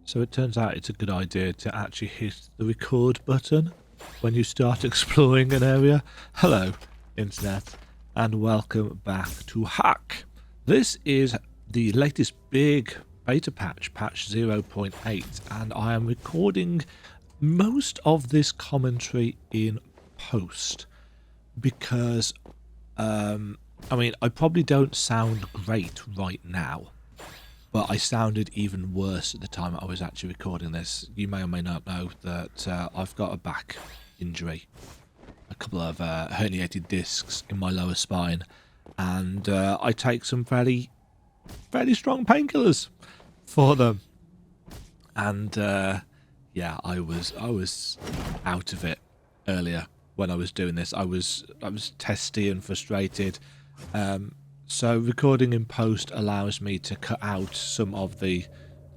So it turns out it's a good idea to actually hit the record button when you start exploring an area. Hello, Internet, and welcome back to HAAK. This is the latest big beta patch, patch 0.8, and I am recording most of this commentary in post because, I mean, I probably don't sound great right now. But I sounded even worse at the time I was actually recording this. You may or may not know that I've got a back injury, a couple of herniated discs in my lower spine, and I take some fairly strong painkillers for them. And yeah, I was out of it earlier when I was doing this. I was testy and frustrated. So recording in post allows me to cut out some of the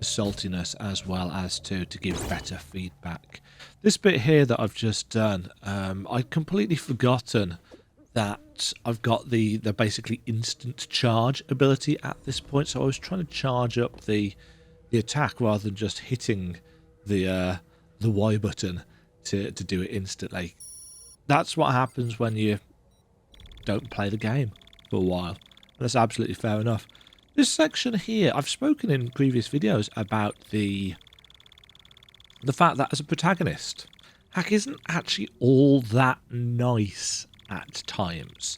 saltiness as well as to give better feedback. This bit here that I've just done, I'd completely forgotten that I've got the basically instant charge ability at this point. So I was trying to charge up the attack rather than just hitting the Y button to do it instantly. That's what happens when you don't play the game for a while. That's absolutely fair enough. This section here, I've spoken in previous videos about the fact that as a protagonist, HAAK isn't actually all that nice at times.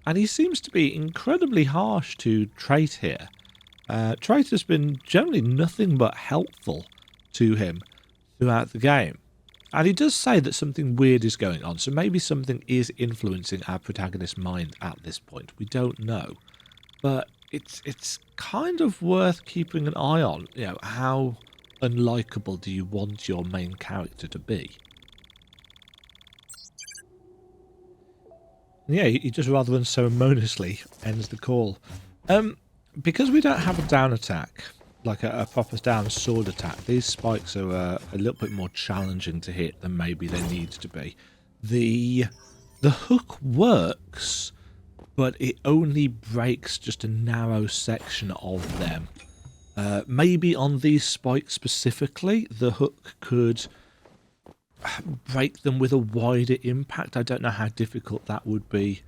And he seems to be incredibly harsh to Trait here. Trait has been generally nothing but helpful to him throughout the game. And he does say that something weird is going on, so maybe something is influencing our protagonist's mind at this point. We don't know. But it's kind of worth keeping an eye on, you know, how unlikable do you want your main character to be? And yeah, he just rather unceremoniously ends the call. Because we don't have a down attack, like a proper down sword attack, these spikes are a little bit more challenging to hit than maybe they need to be. The hook works, but it only breaks just a narrow section of them. Maybe on these spikes specifically, the hook could break them with a wider impact. I don't know how difficult that would be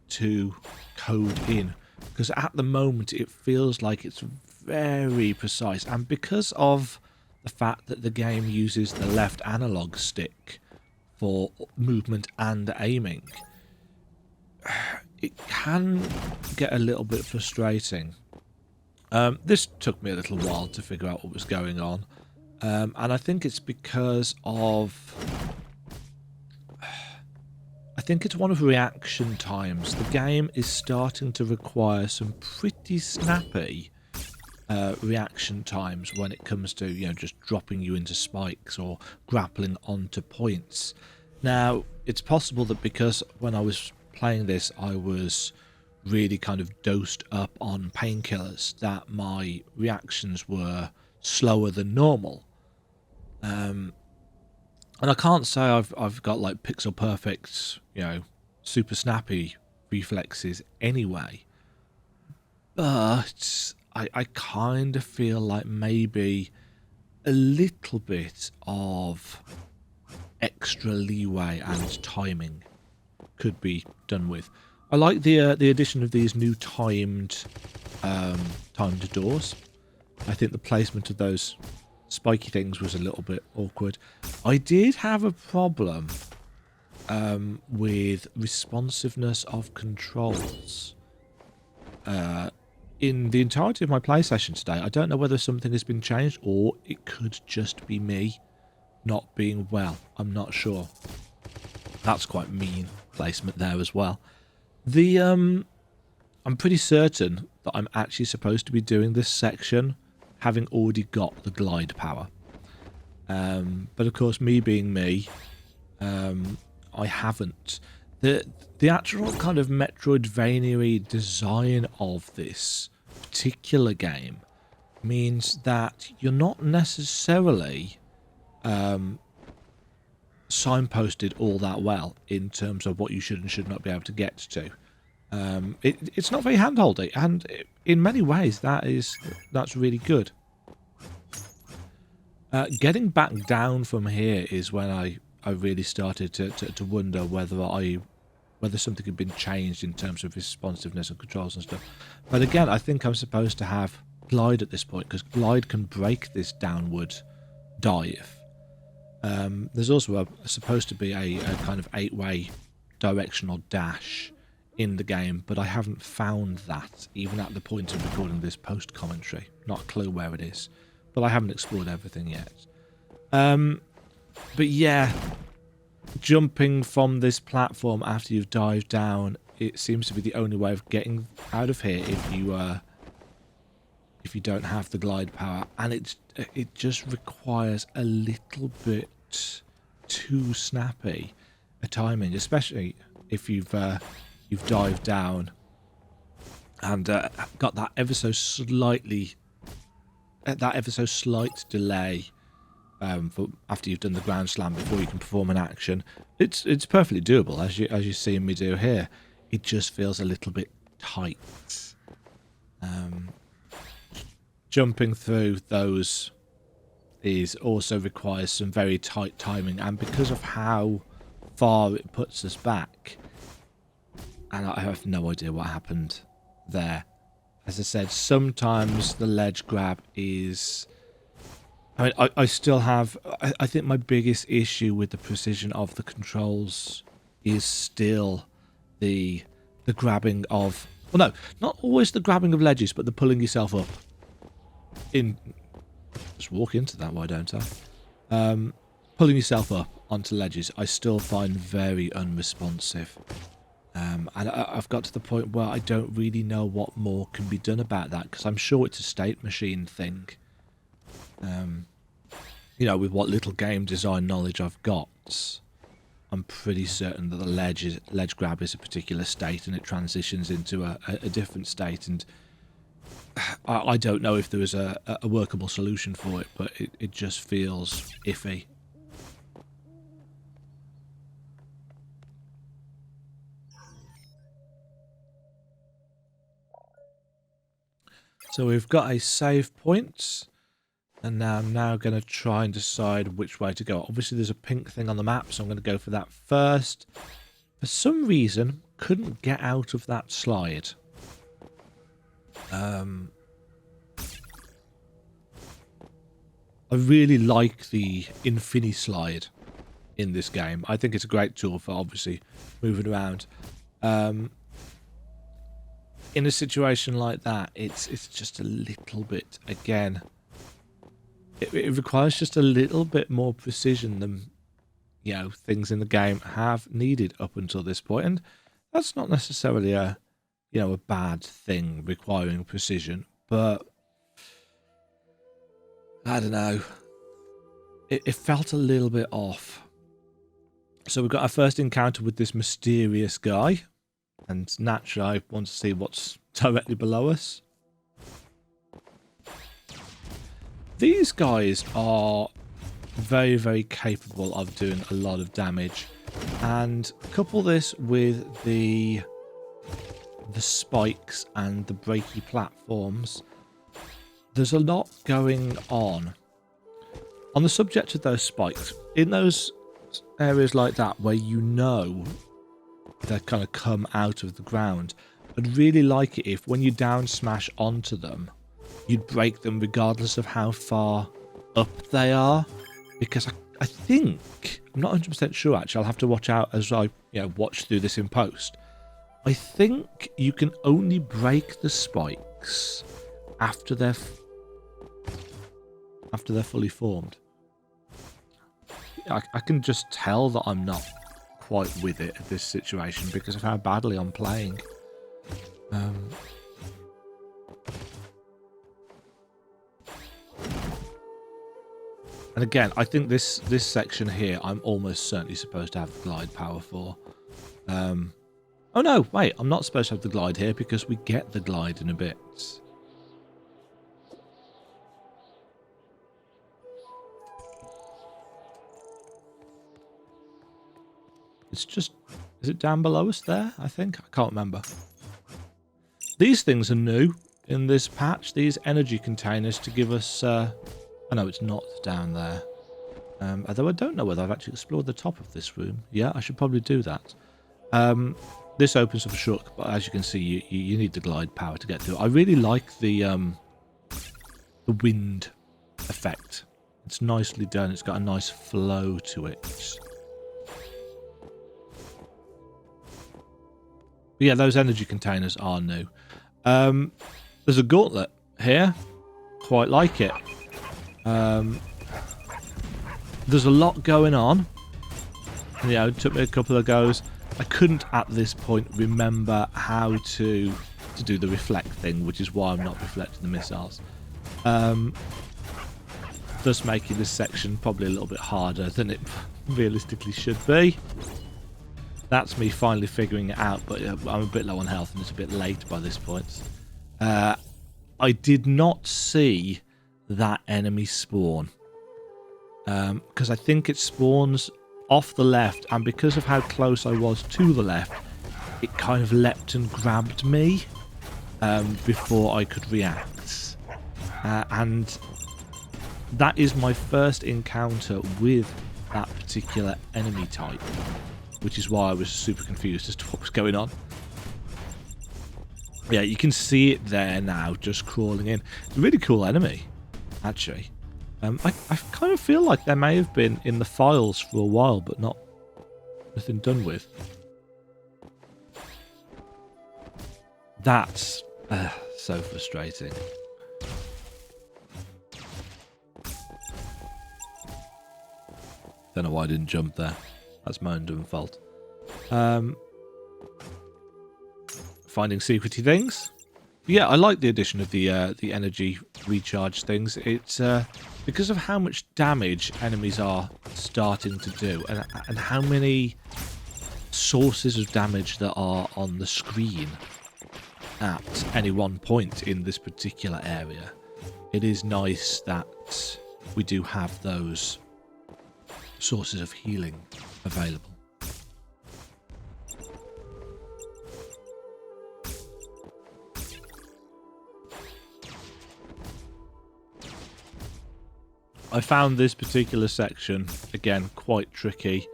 to code in, because at the moment it feels like it's very precise, and because of the fact that the game uses the left analog stick for movement and aiming, it can get a little bit frustrating. This took me a little while to figure out what was going on, and I think it's because of... I think it's one of reaction times. The game is starting to require some pretty snappy reaction times when it comes to, you know, just dropping you into spikes or grappling onto points. Now, it's possible that because when I was playing this I was really kind of dosed up on painkillers, that my reactions were slower than normal. And I can't say I've got like pixel perfect, you know, super snappy reflexes anyway, but I kind of feel like maybe a little bit of extra leeway and timing could be done with. I like the addition of these new timed doors. I think the placement of those spiky things was a little bit awkward. I did have a problem with responsiveness of controls in the entirety of my play session today. I don't know whether something has been changed or it could just be me not being well. I'm not sure. That's quite mean placement there as well. I'm pretty certain that I'm actually supposed to be doing this section having already got the glide power. But of course, me being me, I haven't. The actual kind of metroidvania design of this particular game means that you're not necessarily signposted all that well in terms of what you should and should not be able to get to. It's not very handholdy, and in many ways that's really good. Getting back down from here is when I really started to wonder whether something had been changed in terms of responsiveness and controls and stuff. But again, I think I'm supposed to have glide at this point, because glide can break this downward dive. There's also supposed to be a kind of 8-way directional dash in the game, but I haven't found that, even at the point of recording this post-commentary. Not a clue where it is, but I haven't explored everything yet. But yeah, jumping from this platform after you've dived down, it seems to be the only way of getting out of here if you don't have the glide power, and it just requires a little bit too snappy a timing, especially if you've dived down and got that ever so slight delay for after you've done the ground slam before you can perform an action. It's perfectly doable, as you're seeing me do here. It just feels a little bit tight. Jumping through those also requires some very tight timing, and because of how far it puts us back, and I have no idea what happened there. As I said, sometimes the ledge grab is... I mean, I still have... I think my biggest issue with the precision of the controls is still the grabbing of... Well, no, not always the grabbing of ledges, but the pulling yourself up. Just walk into that, why don't I? Pulling yourself up onto ledges, I still find very unresponsive. And I've got to the point where I don't really know what more can be done about that, because I'm sure it's a state machine thing. You know, with what little game design knowledge I've got, I'm pretty certain that the ledge grab is a particular state and it transitions into a different state, and I don't know if there is a workable solution for it, but it just feels iffy. So we've got a save point, and now I'm going to try and decide which way to go. Obviously there's a pink thing on the map, so I'm going to go for that first. For some reason, couldn't get out of that slide. I really like the Infini slide in this game. I think it's a great tool for obviously moving around. In a situation like that, it's just a little bit, again, it requires just a little bit more precision than, you know, things in the game have needed up until this point. And that's not necessarily a bad thing, requiring precision, but I don't know. It felt a little bit off. So we've got our first encounter with this mysterious guy, and naturally I want to see what's directly below us. These guys are very, very capable of doing a lot of damage, and couple this with the spikes and the breaky platforms, there's a lot going on. On the subject of those spikes, in those areas like that where you know they kind of come out of the ground, I'd really like it if when you down smash onto them, you'd break them regardless of how far up they are, because I think, I'm not 100% sure actually, I'll have to watch out as I watch through this in post. I think you can only break the spikes after they're fully formed. I can just tell that I'm not quite with it at this situation because of how badly I'm playing. And again, I think this section here, I'm almost certainly supposed to have the glide power for. Oh no, wait, I'm not supposed to have the glide here because we get the glide in a bit. It's just... is it down below us there, I think? I can't remember. These things are new in this patch, these energy containers, to give us I know it's not down there. Although I don't know whether I've actually explored the top of this room. Yeah, I should probably do that. This opens up a shortcut, but as you can see, you need the glide power to get through. I really like the wind effect. It's nicely done. It's got a nice flow to it. But yeah, those energy containers are new. There's a gauntlet here. Quite like it. There's a lot going on. You know, it took me a couple of goes. I couldn't at this point remember how to do the reflect thing, which is why I'm not reflecting the missiles. Thus making this section probably a little bit harder than it realistically should be. That's me finally figuring it out, but I'm a bit low on health and it's a bit late by this point. I did not see that enemy spawn. Because I think it spawns off the left, and because of how close I was to the left, it kind of leapt and grabbed me before I could react. And that is my first encounter with that particular enemy type, which is why I was super confused as to what was going on. Yeah, you can see it there now, just crawling in. It's a really cool enemy, actually. I kind of feel like there may have been in the files for a while, but nothing done with. That's so frustrating. Don't know why I didn't jump there. That's my own fault. Finding secrety things. Yeah, I like the addition of the energy recharge things. It's because of how much damage enemies are starting to do, and how many sources of damage there are on the screen at any one point in this particular area. It is nice that we do have those sources of healing available. I found this particular section, again, quite tricky.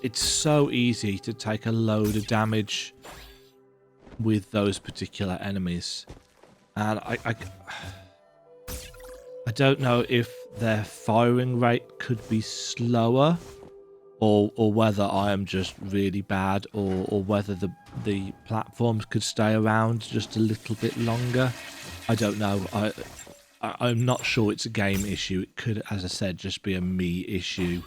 It's so easy to take a load of damage with those particular enemies. And I don't know if their firing rate could be slower, or whether I am just really bad, or whether the platforms could stay around just a little bit longer. I don't know. I'm not sure it's a game issue. It could, as I said, just be a me issue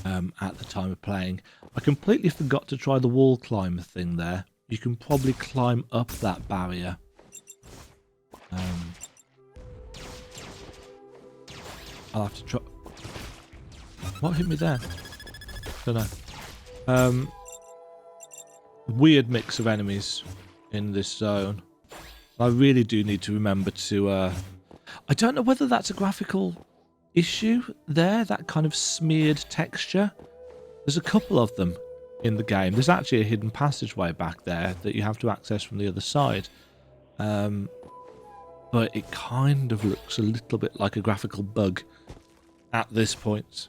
at the time of playing. I completely forgot to try the wall climber thing there. You can probably climb up that barrier. I'll have to try... What hit me there? Don't know. Weird mix of enemies in this zone. I really do need to remember to... I don't know whether that's a graphical issue there, that kind of smeared texture. There's a couple of them in the game. There's actually a hidden passageway back there that you have to access from the other side. But it kind of looks a little bit like a graphical bug at this point.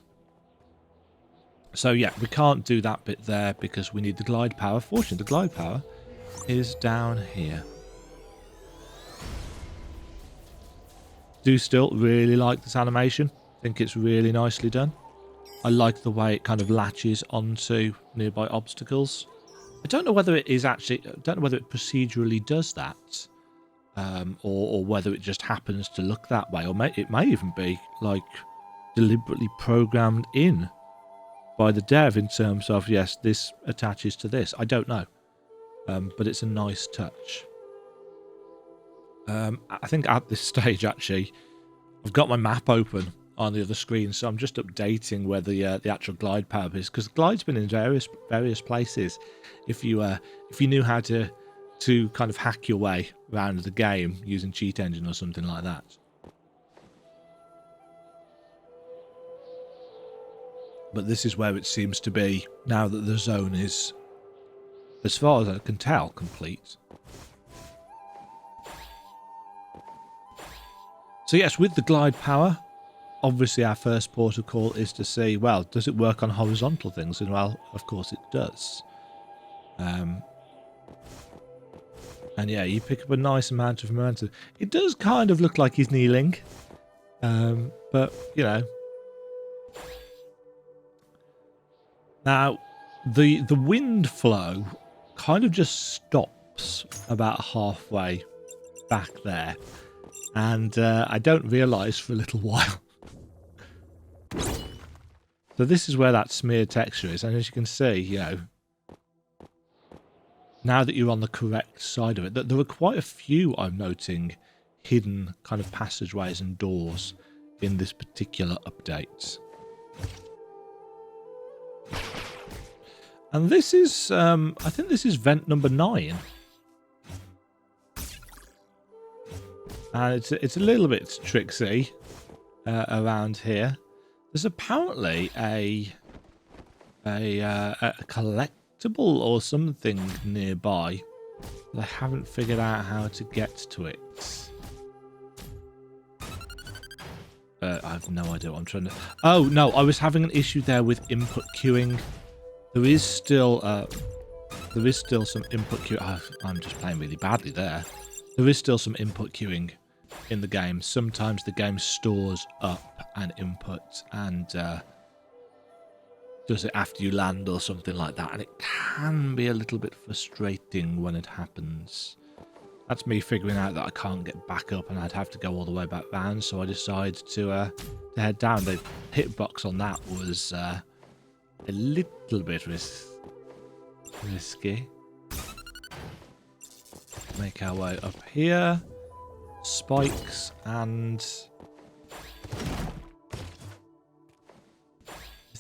So yeah, we can't do that bit there because we need the glide power. Fortunately, the glide power is down here. Do still really like this animation. I think it's really nicely done. I like the way it kind of latches onto nearby obstacles. I don't know whether it is actually... I don't know whether it procedurally does that. Or whether it just happens to look that way. Or it may even be, like, deliberately programmed in by the dev in terms of, yes, this attaches to this. I don't know. But it's a nice touch. I think at this stage, actually, I've got my map open on the other screen, so I'm just updating where the actual glide power is, because the glide's been in various places. If you knew how to kind of hack your way around the game using Cheat Engine or something like that. But this is where it seems to be now that the zone is, as far as I can tell, complete. So yes, with the glide power, obviously our first port of call is to see, well, does it work on horizontal things? And well, of course it does. And yeah, you pick up a nice amount of momentum. It does kind of look like he's kneeling. But, you know. Now, the wind flow kind of just stops about halfway back there. And I don't realise for a little while. So this is where that smear texture is. And as you can see, you know, now that you're on the correct side of it, that there are quite a few, I'm noting, hidden kind of passageways and doors in this particular update. And this is, I think this is vent number 9. And it's a little bit tricksy around here. There's apparently a collectible or something nearby. But I haven't figured out how to get to it. I have no idea what I'm trying to... Oh, no, I was having an issue there with input queuing. There is still some input queuing. Oh, I'm just playing really badly there. There is still some input queuing in the game. Sometimes the game stores up an input and does it after you land or something like that. And it can be a little bit frustrating when it happens. That's me figuring out that I can't get back up and I'd have to go all the way back down. So I decided to head down. The hitbox on that was a little bit risky. Make our way up here. Spikes and... Is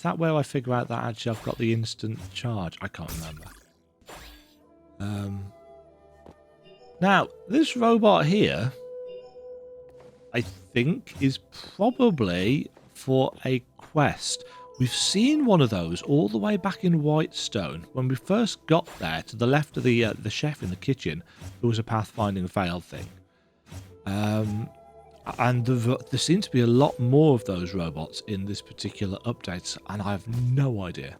that where I figure out that actually I've got the instant charge? I can't remember. Now, this robot here, I think, is probably for a quest. We've seen one of those all the way back in Whitestone. When we first got there, to the left of the chef in the kitchen, there was a pathfinding failed thing. And there seem to be a lot more of those robots in this particular update, and I have no idea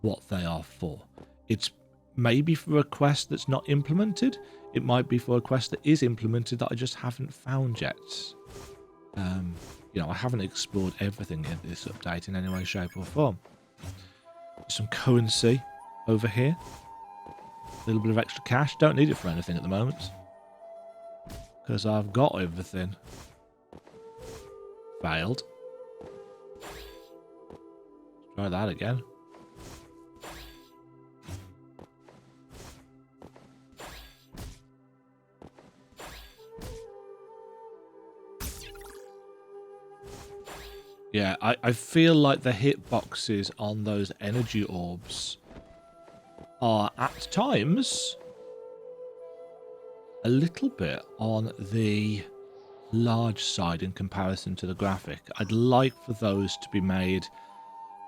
what they are for. It's maybe for a quest that's not implemented. It might be for a quest that is implemented that I just haven't found yet. You know, I haven't explored everything in this update in any way, shape or form. Some currency over here. A little bit of extra cash. Don't need it for anything at the moment, because I've got everything. Failed. Try that again. Yeah, I feel like the hitboxes on those energy orbs are at times a little bit on the large side in comparison to the graphic. I'd like for those to be made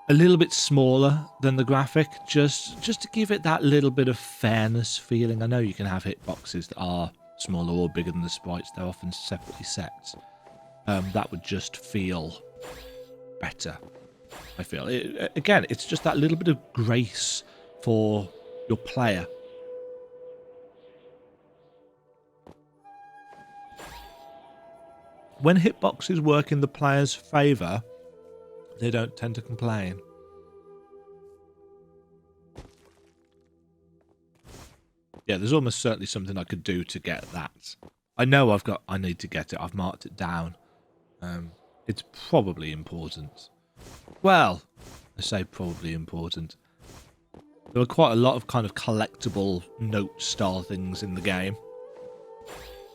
a little bit smaller than the graphic, just to give it that little bit of fairness feeling. I know you can have hitboxes that are smaller or bigger than the sprites. They're often separately set. That would just feel better, I feel. Again, it's just that little bit of grace for your player. When hitboxes work in the player's favour, they don't tend to complain. Yeah, there's almost certainly something I could do to get that. I know I need to get it. I've marked it down. It's probably important. Well, I say probably important. There are quite a lot of kind of collectible note style things in the game.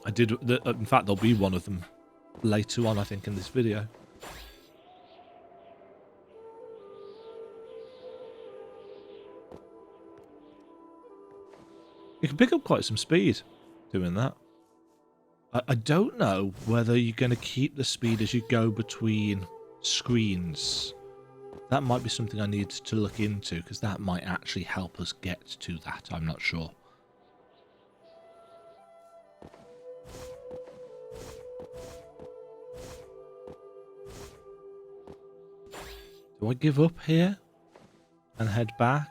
In fact, there'll be one of them later on, I think, in this video. You can pick up quite some speed doing that. I don't know whether you're going to keep the speed as you go between screens. That might be something I need to look into, because that might actually help us get to that. I'm not sure. Do I give up here and head back?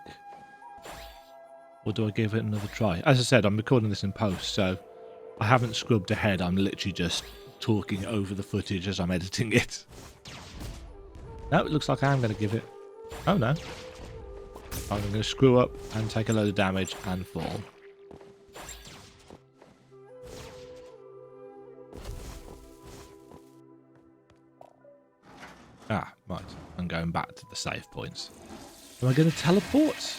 Or do I give it another try? As I said, I'm recording this in post, so I haven't scrubbed ahead. I'm literally just talking over the footage as I'm editing it. No, it looks like I am going to give it... Oh, no. I'm going to screw up and take a load of damage and fall. Ah, right. I'm going back to the save points. Am I going to teleport?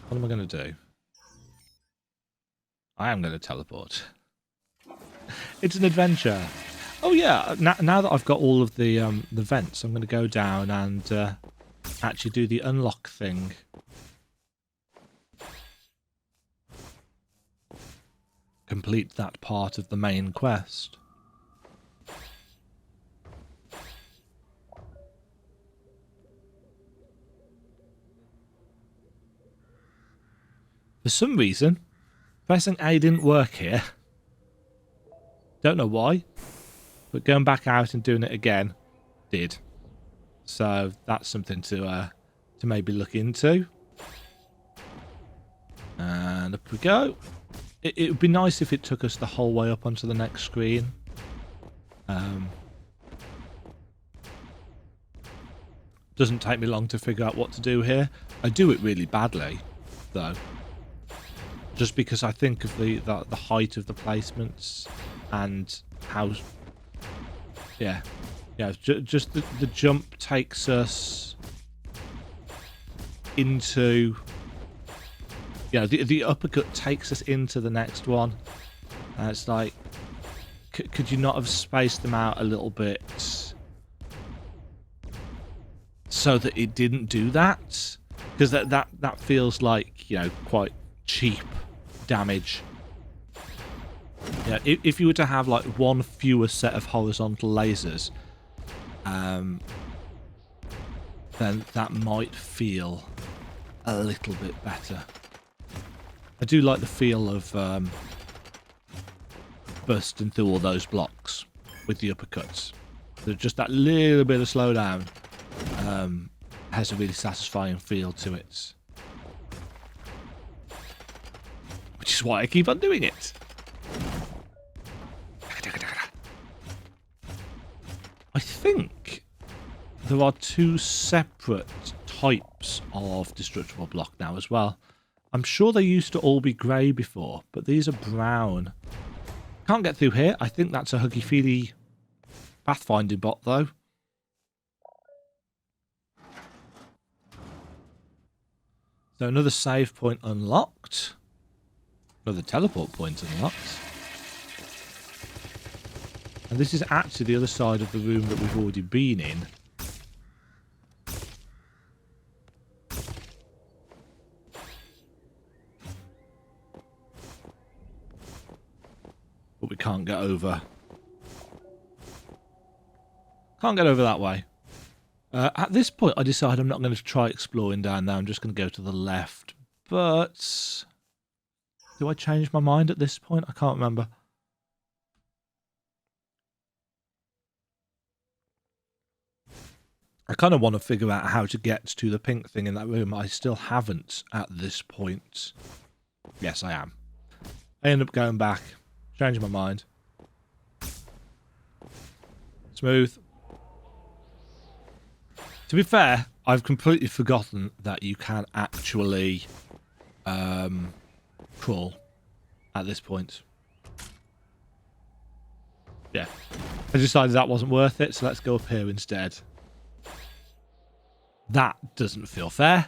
What am I going to do? I am going to teleport. It's an adventure. Oh yeah, now that I've got all of the vents, I'm going to go down and actually do the unlock thing. Complete that part of the main quest. For some reason, pressing A didn't work here. Don't know why, but going back out and doing it again did. So that's something to maybe look into. And up we go. It would be nice if it took us the whole way up onto the next screen. Doesn't take me long to figure out what to do here. I do it really badly, though. Just because I think of the height of the placements and how... Yeah, just the jump takes us into... Yeah, the uppercut takes us into the next one. And it's like, could you not have spaced them out a little bit so that it didn't do that? Because that feels like, you know, quite cheap damage. Yeah, if you were to have like one fewer set of horizontal lasers, then that might feel a little bit better. I do like the feel of bursting through all those blocks with the uppercuts. So just that little bit of slowdown has a really satisfying feel to it. Which is why I keep on doing it. I think there are two separate types of destructible block now as well. I'm sure they used to all be grey before, but these are brown. Can't get through here. I think that's a huggy-feely pathfinding bot, though. So another save point unlocked. Another teleport point unlocked. And this is actually the other side of the room that we've already been in. But we can't get over. Can't get over that way. At this point, I decide I'm not going to try exploring down there. I'm just going to go to the left. But do I change my mind at this point? I can't remember. I kind of want to figure out how to get to the pink thing in that room. I still haven't at this point. Yes, I am. I end up going back. Changing my mind. Smooth. To be fair, I've completely forgotten that you can actually crawl at this point. Yeah. I decided that wasn't worth it, so let's go up here instead. That doesn't feel fair.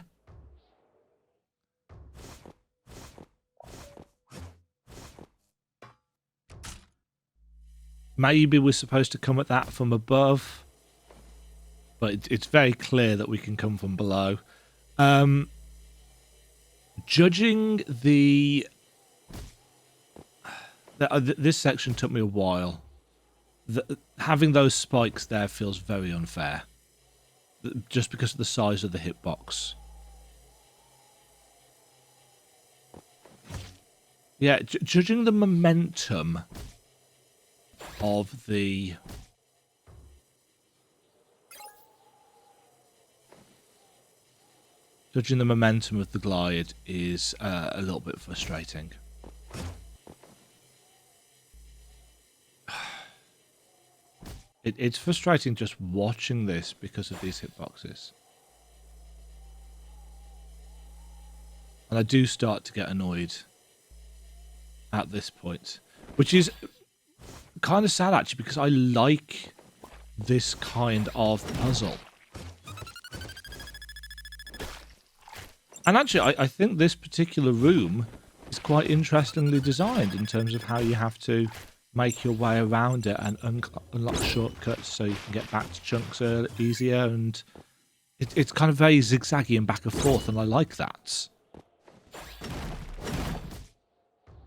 Maybe we're supposed to come at that from above. But it's very clear that we can come from below. Judging this section took me a while. Having those spikes there feels very unfair. Just because of the size of the hitbox. Yeah, judging the momentum of the Judging the momentum of the glide is a little bit frustrating. It's frustrating just watching this because of these hitboxes. And I do start to get annoyed at this point, which is kind of sad actually, because I like this kind of puzzle. And actually, I think this particular room is quite interestingly designed in terms of how you have to make your way around it and unlock shortcuts so you can get back to chunks easier. And it's kind of very zigzaggy and back and forth, and I like that.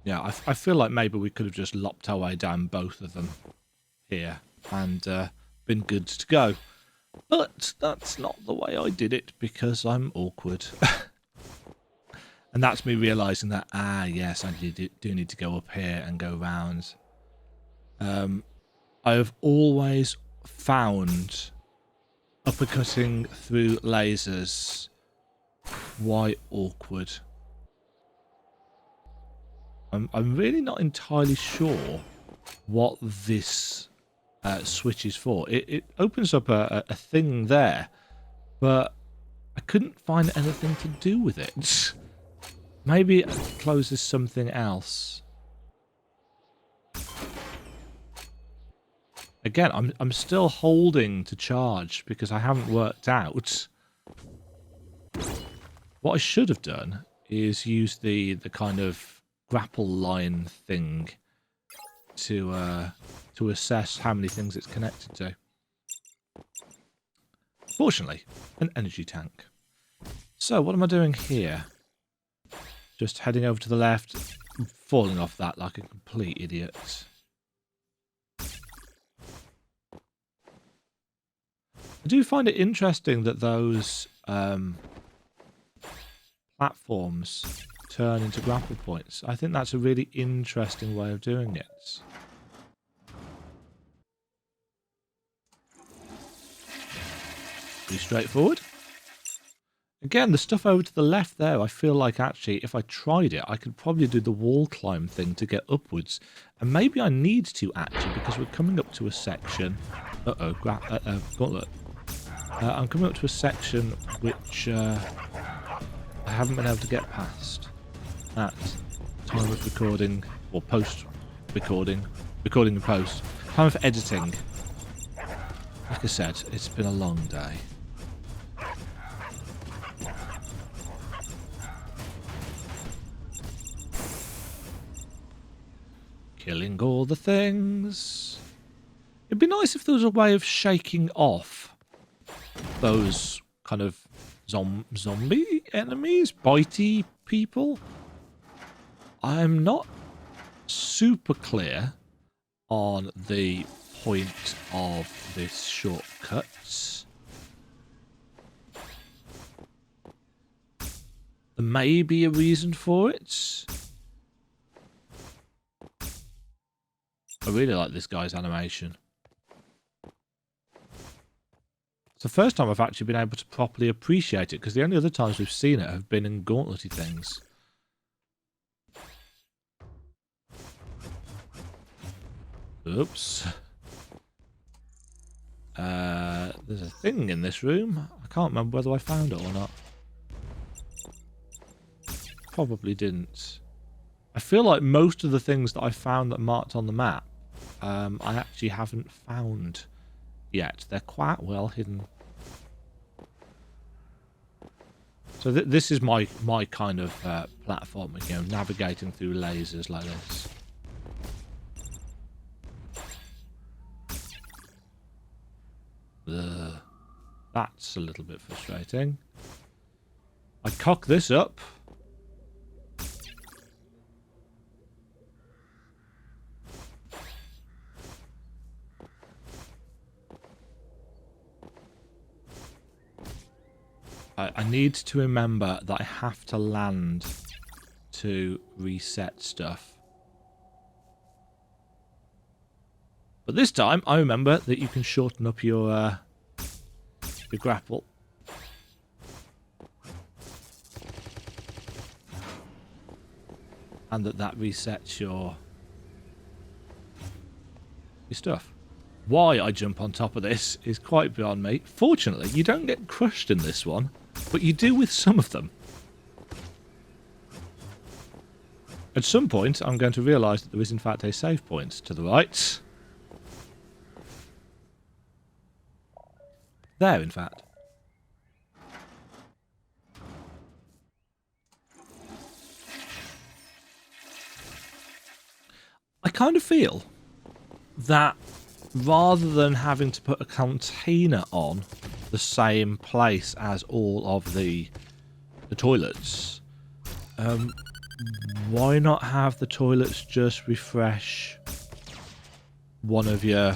Yeah, I feel like maybe we could have just lopped our way down both of them here and been good to go. But that's not the way I did it because I'm awkward. And that's me realising that, yes, I do need to go up here and go round. I have always found uppercutting through lasers quite awkward. I'm really not entirely sure what this switch is for. It opens up a thing there, but I couldn't find anything to do with it. Maybe it closes something else. Again, I'm still holding to charge because I haven't worked out. What I should have done is use the kind of grapple line thing to assess how many things it's connected to. Fortunately, an energy tank. So what am I doing here? Just heading over to the left, falling off that like a complete idiot. I do find it interesting that those platforms turn into grapple points. I think that's a really interesting way of doing it. Pretty straightforward. Again, the stuff over to the left there, I feel like actually if I tried it, I could probably do the wall climb thing to get upwards. And maybe I need to actually, because we're coming up to a section... gauntlet. I'm coming up to a section which I haven't been able to get past at time of recording, or post-recording, recording and post. Time of editing. Like I said, it's been a long day. Killing all the things. It'd be nice if there was a way of shaking off those kind of zombie enemies, bitey people. I'm not super clear on the point of this shortcut. There may be a reason for it. I really like this guy's animation. It's the first time I've actually been able to properly appreciate it, because the only other times we've seen it have been in gauntletty things. Oops. There's a thing in this room. I can't remember whether I found it or not. Probably didn't. I feel like most of the things that I found that marked on the map, I actually haven't found yet. They're quite well hidden. So this is my kind of platforming, you know, navigating through lasers like this. Ugh. That's a little bit frustrating. I cock this up. I need to remember that I have to land to reset stuff. But this time, I remember that you can shorten up your grapple. and that resets your stuff. Why I jump on top of this is quite beyond me. Fortunately, you don't get crushed in this one, but you do with some of them. At some point, I'm going to realise that there is in fact a save point to the right. There, in fact. I kind of feel that rather than having to put a container on the same place as all of the toilets, why not have the toilets just refresh one of your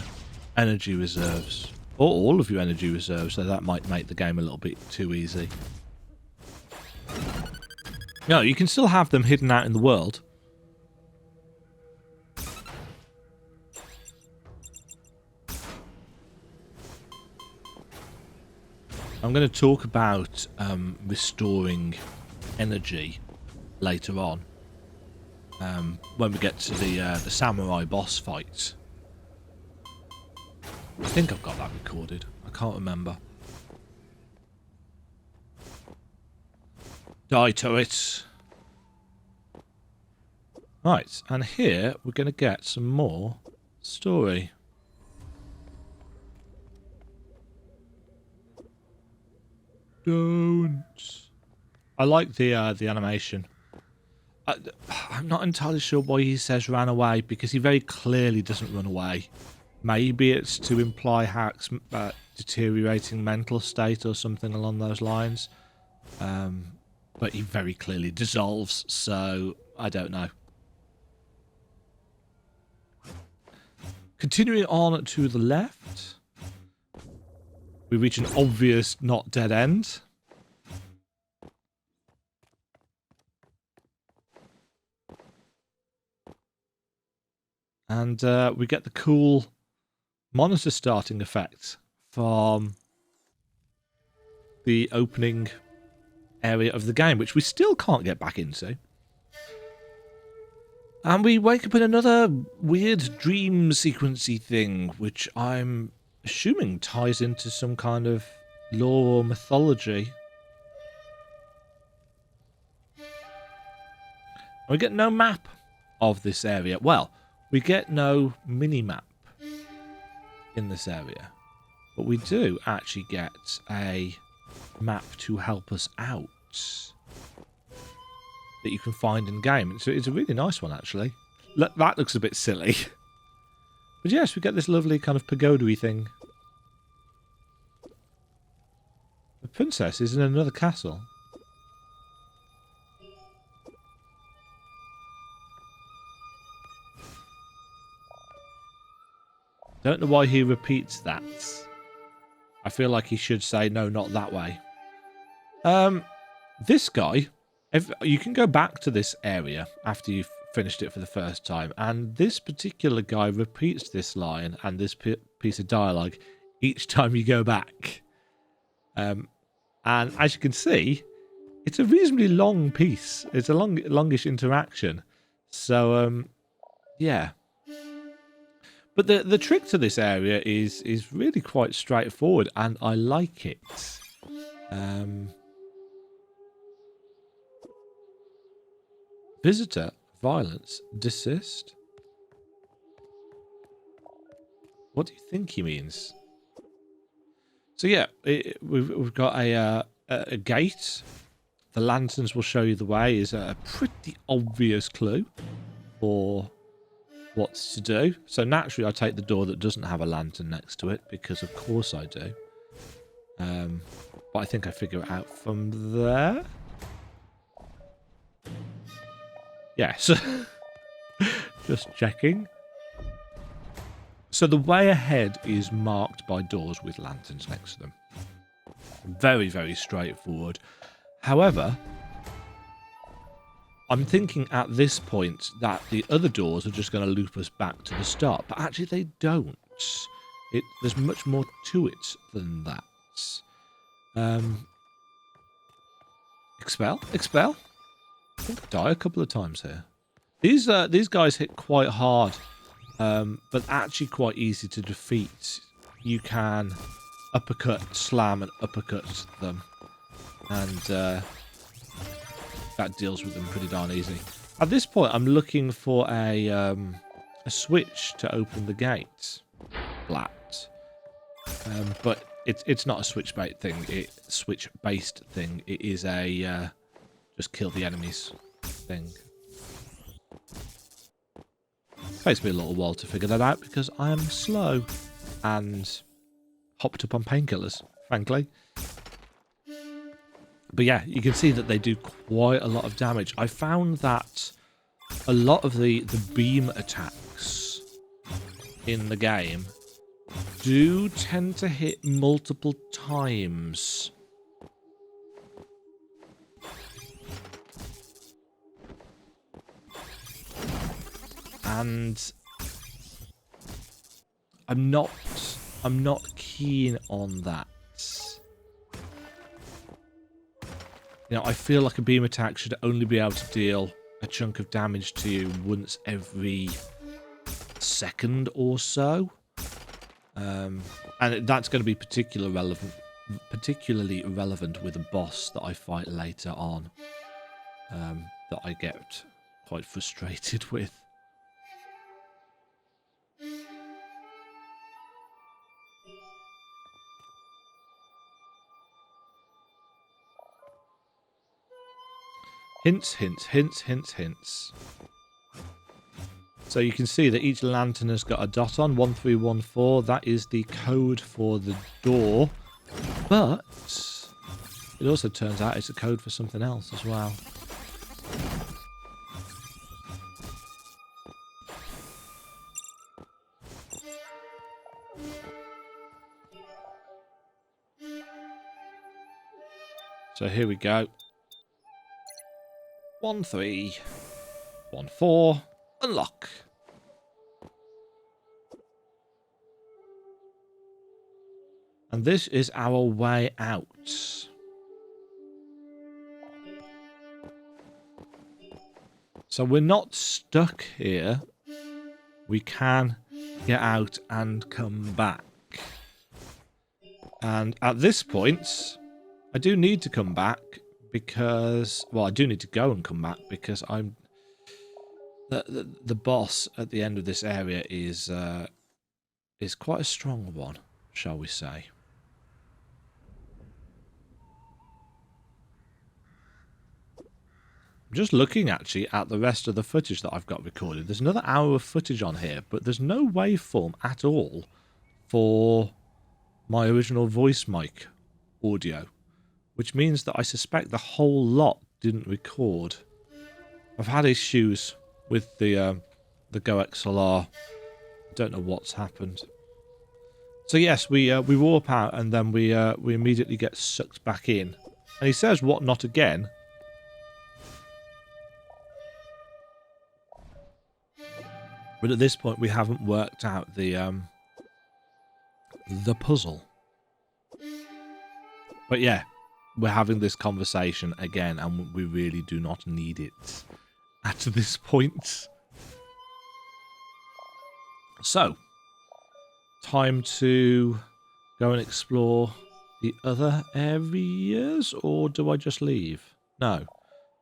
energy reserves? Or all of your energy reserves, so that might make the game a little bit too easy. No, you can still have them hidden out in the world. I'm going to talk about restoring energy later on, when we get to the samurai boss fight. I think I've got that recorded. I can't remember. Die turrets. Right, and here we're going to get some more story. Don't. I like the animation. I'm not entirely sure why he says ran away, because he very clearly doesn't run away. Maybe it's to imply HAAK's deteriorating mental state or something along those lines. But he very clearly dissolves, so I don't know. Continuing on to the left, we reach an obvious not dead end. And we get the cool monitor starting effect from the opening area of the game, which we still can't get back into. And we wake up in another weird dream sequency thing, which I'm assuming ties into some kind of lore or mythology. We get no map of this area. Well, we get no mini-map in this area, but we do actually get a map to help us out that you can find in game. So it's a really nice one, actually. That looks a bit silly, but yes, we get this lovely kind of pagoda-y thing. The princess is in another castle. Don't know why he repeats that. I feel like he should say, no, not that way. This guy, you can go back to this area after you've finished it for the first time, and this particular guy repeats this line and this piece of dialogue each time you go back. And as you can see, it's a reasonably long piece. It's a longish interaction. So, yeah. But the trick to this area is really quite straightforward, and I like it. Visitor violence desist. What do you think he means? So yeah, we've got a gate. The lanterns will show you the way. Is a pretty obvious clue for what's to do. So naturally I take the door that doesn't have a lantern next to it, because of course I do. But I think I figure it out from there. Yes. Just checking. So the way ahead is marked by doors with lanterns next to them. Very, very straightforward. However, I'm thinking at this point that the other doors are just going to loop us back to the start, but actually they don't. There's much more to it than that. Expel? I think I die a couple of times here. These guys hit quite hard, but actually quite easy to defeat. You can uppercut, slam, and uppercut them, and that deals with them pretty darn easy. At this point, I'm looking for a switch to open the gate. Flat, but it's not a switch-based thing. It is a just kill the enemies thing. Takes me a little while to figure that out because I am slow and hopped up on painkillers, frankly. But yeah, you can see that they do quite a lot of damage. I found that a lot of the beam attacks in the game do tend to hit multiple times. And I'm not keen on that. You know, I feel like a beam attack should only be able to deal a chunk of damage to you once every second or so. And that's going to be particularly relevant with a boss that I fight later on. That I get quite frustrated with. Hints, hints, hints, hints, hints. So you can see that each lantern has got a dot on, 1314. That is the code for the door. But it also turns out it's a code for something else as well. So here we go. 1314. Unlock. And this is our way out. So we're not stuck here. We can get out and come back. And at this point, I do need to come back because, well, I do need to go and come back because I'm the boss at the end of this area is quite a strong one, shall we say. I'm just looking actually at the rest of the footage that I've got recorded. There's another hour of footage on here, but there's no waveform at all for my original voice mic audio, which means that I suspect the whole lot didn't record. I've had issues with the Go XLR. Don't know what's happened. So yes, we warp out and then we immediately get sucked back in. And he says, "What, not again?" But at this point, we haven't worked out the puzzle. But yeah, we're having this conversation again, and we really do not need it at this point. So, time to go and explore the other areas, or do I just leave? No,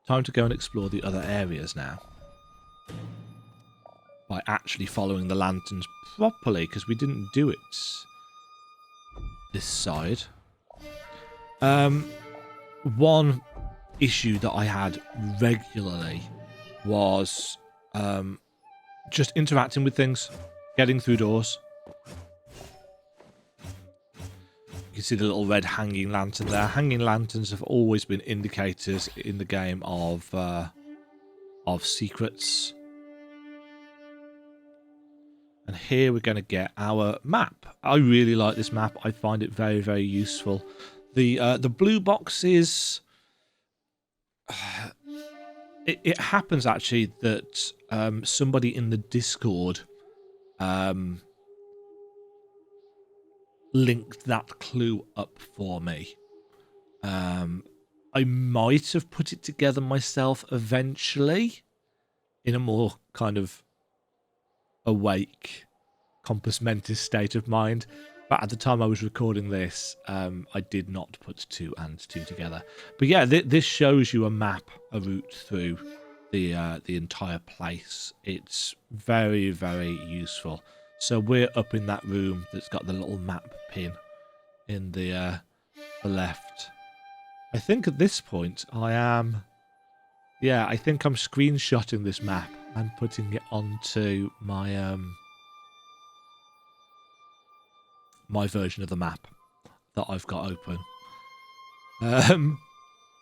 time to go and explore the other areas now. By actually following the lanterns properly, because we didn't do it this side. One issue that I had regularly was just interacting with things, getting through doors. You can see the little red hanging lantern there. Hanging lanterns have always been indicators in the game of secrets. And here we're going to get our map. I really like this map. I find it very, very useful. The blue boxes... It happens, actually, that somebody in the Discord linked that clue up for me. I might have put it together myself eventually. in a more kind of awake, compos mentis state of mind. But at the time I was recording this, I did not put 2 and 2 together. But yeah, this shows you a map, a route through the entire place. It's very, very useful. So we're up in that room that's got the little map pin in the left. I think at this point I am... Yeah, I think I'm screenshotting this map and putting it onto my my version of the map that I've got open.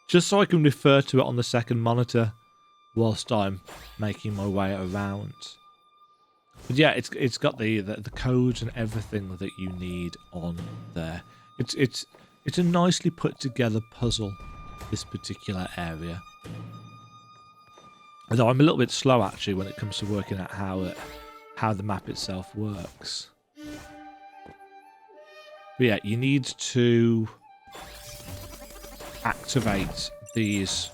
Just so I can refer to it on the second monitor whilst I'm making my way around. But yeah, it's got the codes and everything that you need on there. It's a nicely put together puzzle, this particular area. Although I'm a little bit slow actually when it comes to working out how the map itself works. But yeah, you need to activate these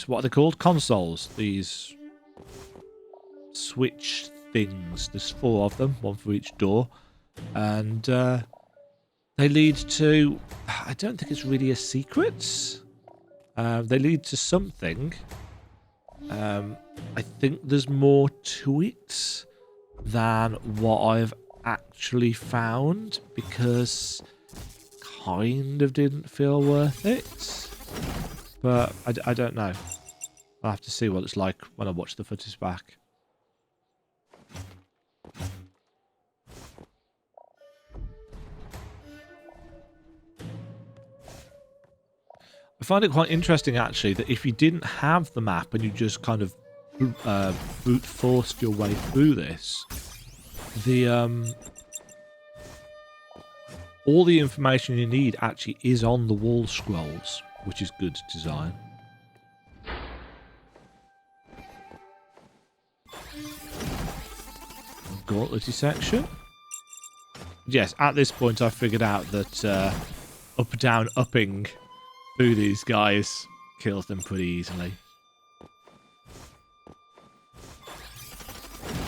what are they called? Consoles. These switch things. There's 4 of them, 1 for each door. And they lead to... I don't think it's really a secret. They lead to something. I think there's more to it than what I've actually found, because kind of didn't feel worth it. But I don't know. I'll have to see what it's like when I watch the footage back. I find it quite interesting, actually, that if you didn't have the map and you just kind of brute forced your way through this, all the information you need actually is on the wall scrolls, which is good design. Gauntletty section. Yes, at this point I figured out that up, down, upping through these guys kills them pretty easily.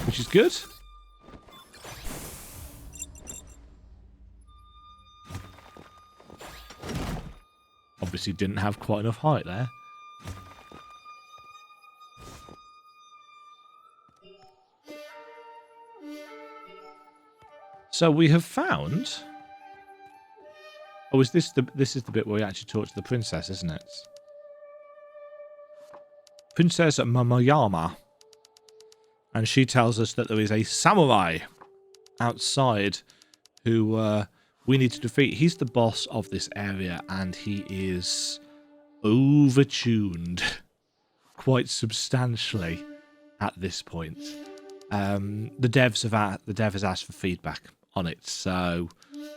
Which is good. Obviously didn't have quite enough height there. So we have found... Oh, is this is the bit where we actually talk to the princess, isn't it? Princess Mamayama. And she tells us that there is a samurai outside who we need to defeat. He's the boss of this area, and he is overtuned quite substantially at this point. The dev has asked for feedback on it, so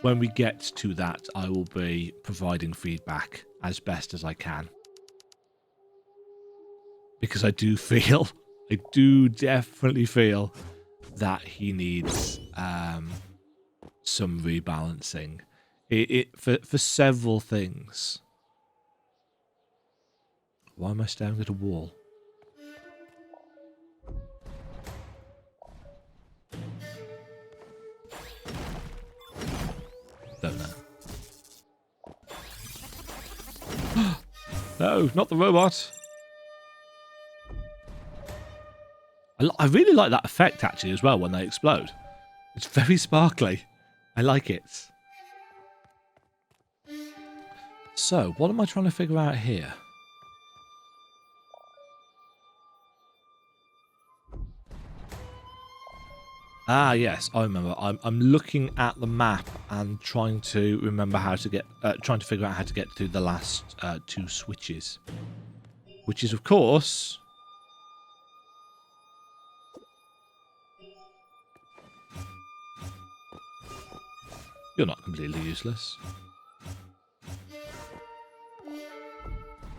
when we get to that, I will be providing feedback as best as I can. Because I do definitely feel that he needs some rebalancing. For several things. Why am I staring at a wall? Don't know. No, not the robot. I really like that effect, actually, as well, when they explode. It's very sparkly. I like it. So, what am I trying to figure out here? Ah, yes, I remember. I'm looking at the map and trying to remember how to get... trying to figure out how to get to the last 2 switches. Which is, of course... You're not completely useless.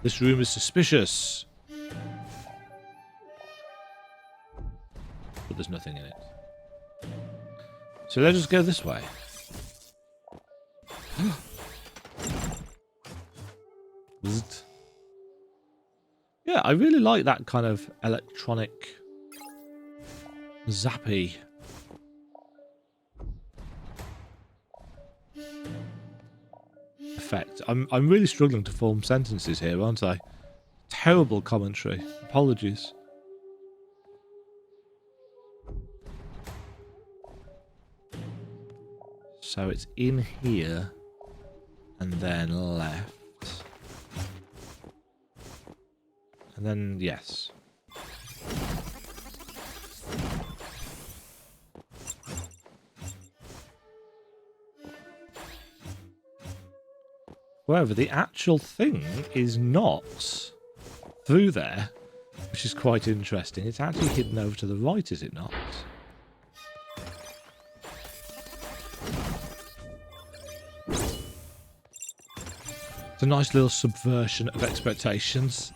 This room is suspicious. But there's nothing in it. So let's just go this way. Zzzt. Yeah, I really like that kind of electronic zappy effect. I'm really struggling to form sentences here, aren't I? Terrible commentary. Apologies. So it's in here and then left. And then, yes. However, the actual thing is not through there, which is quite interesting. It's actually hidden over to the right, is it not? It's a nice little subversion of expectations.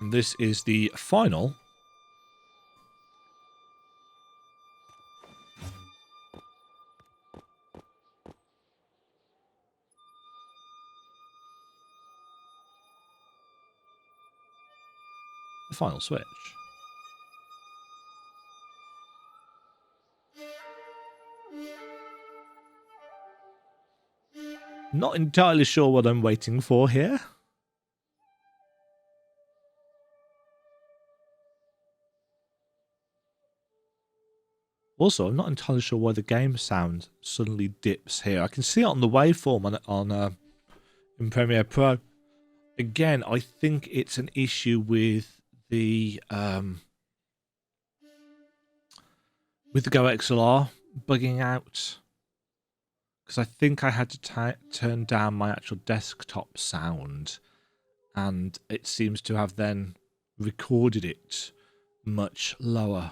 And this is the final. The final switch. Not entirely sure what I'm waiting for here. Also, I'm not entirely sure why the game sound suddenly dips here. I can see it on the waveform in Premiere Pro. Again, I think it's an issue with the Go XLR bugging out, because I think I had to turn down my actual desktop sound, and it seems to have then recorded it much lower.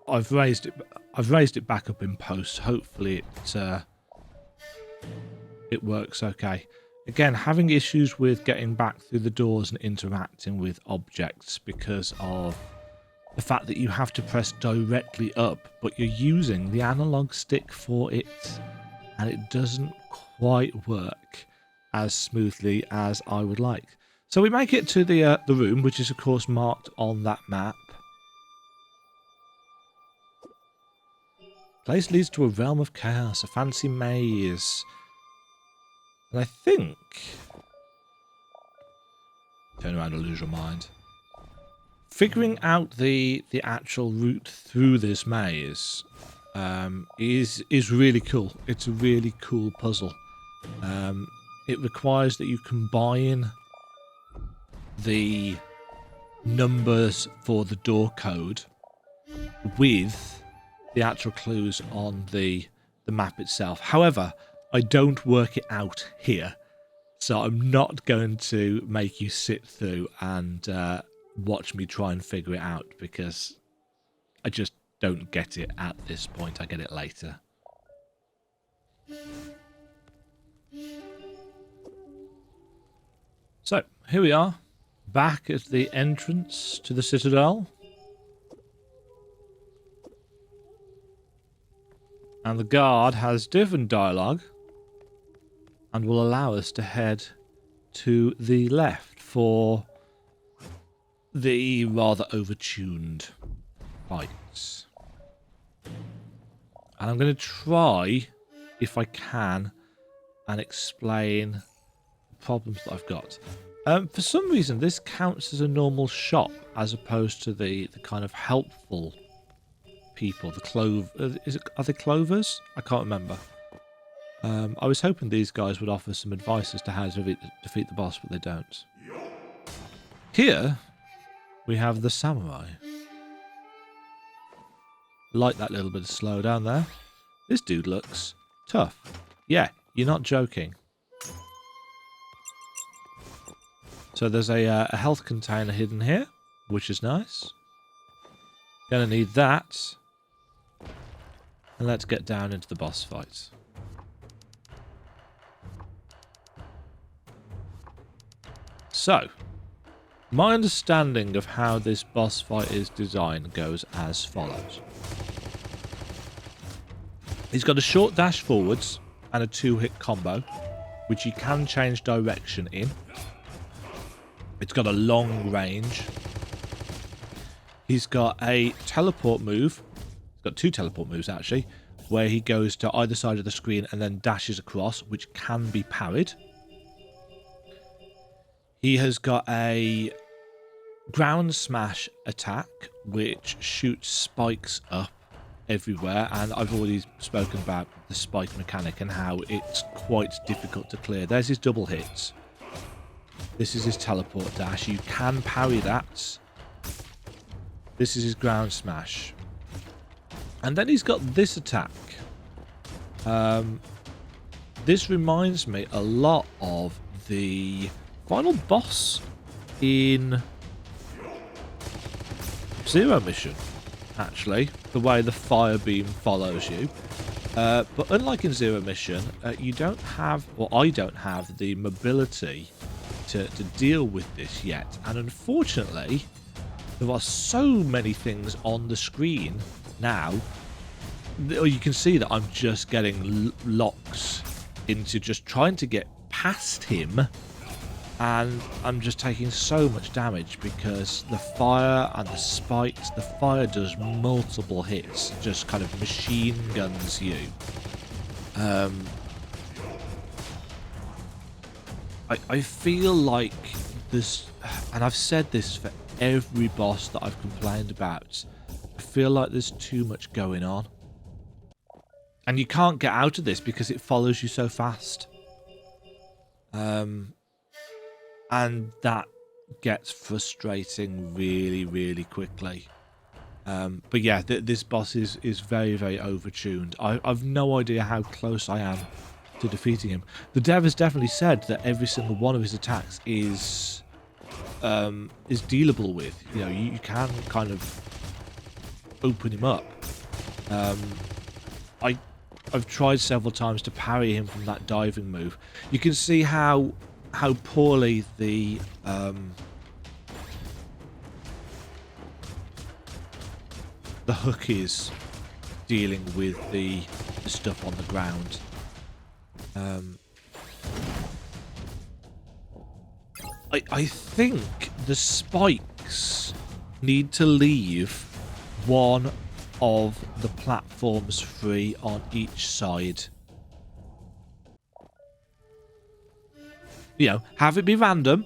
I've raised it back up in post. Hopefully it works okay. Again, having issues with getting back through the doors and interacting with objects because of the fact that you have to press directly up, but you're using the analog stick for it, and it doesn't quite work as smoothly as I would like. So we make it to the room, which is of course marked on that map. Place leads to a realm of chaos, a fancy maze. And I think... Turn around and lose your mind. Figuring out the actual route through this maze is really cool. It's a really cool puzzle. It requires that you combine the numbers for the door code with the actual clues on the map itself. However, I don't work it out here, so I'm not going to make you sit through and watch me try and figure it out, because I just don't get it at this point. I get it later. So, here we are, back at the entrance to the Citadel. And the guard has different dialogue and will allow us to head to the left for the rather overtuned fights. And I'm going to try, if I can, and explain the problems that I've got. For some reason, this counts as a normal shop as opposed to the kind of helpful people. The are they clovers? I can't remember. I was hoping these guys would offer some advice as to how to defeat the boss, but they don't. Here we have the samurai. Like that little bit of slowdown there. This dude looks tough. Yeah, you're not joking. So there's a health container hidden here, which is nice. Gonna need that. And let's get down into the boss fight. So, my understanding of how this boss fight is designed goes as follows. He's got a short dash forwards and a 2-hit combo, which you can change direction in. It's got a long range. He's got a teleport move. He's got 2 teleport moves, actually, where he goes to either side of the screen and then dashes across, which can be parried. He has got a ground smash attack, which shoots spikes up everywhere, and I've already spoken about the spike mechanic and how it's quite difficult to clear. There's his double hits. This is his teleport dash. You can parry that. This is his ground smash. And then he's got this attack. This reminds me a lot of the final boss in Zero Mission, actually, the way the fire beam follows you. But unlike in Zero Mission, you don't have, or I don't have, the mobility to deal with this yet. And unfortunately, there are so many things on the screen now. You can see that I'm just getting locks into just trying to get past him. And I'm just taking so much damage because the fire and the spikes, the fire does multiple hits, just kind of machine guns you. I feel like this, and I've said this for every boss that I've complained about, I feel like there's too much going on. And you can't get out of this because it follows you so fast. And that gets frustrating really, really quickly. But yeah, this boss is very, very overtuned. I've no idea how close I am to defeating him. The dev has definitely said that every single one of his attacks is dealable with. You know, you can kind of open him up. I've tried several times to parry him from that diving move. You can see how poorly the hook is dealing with the stuff on the ground. I think the spikes need to leave one of the platforms free on each side. You know, have it be random,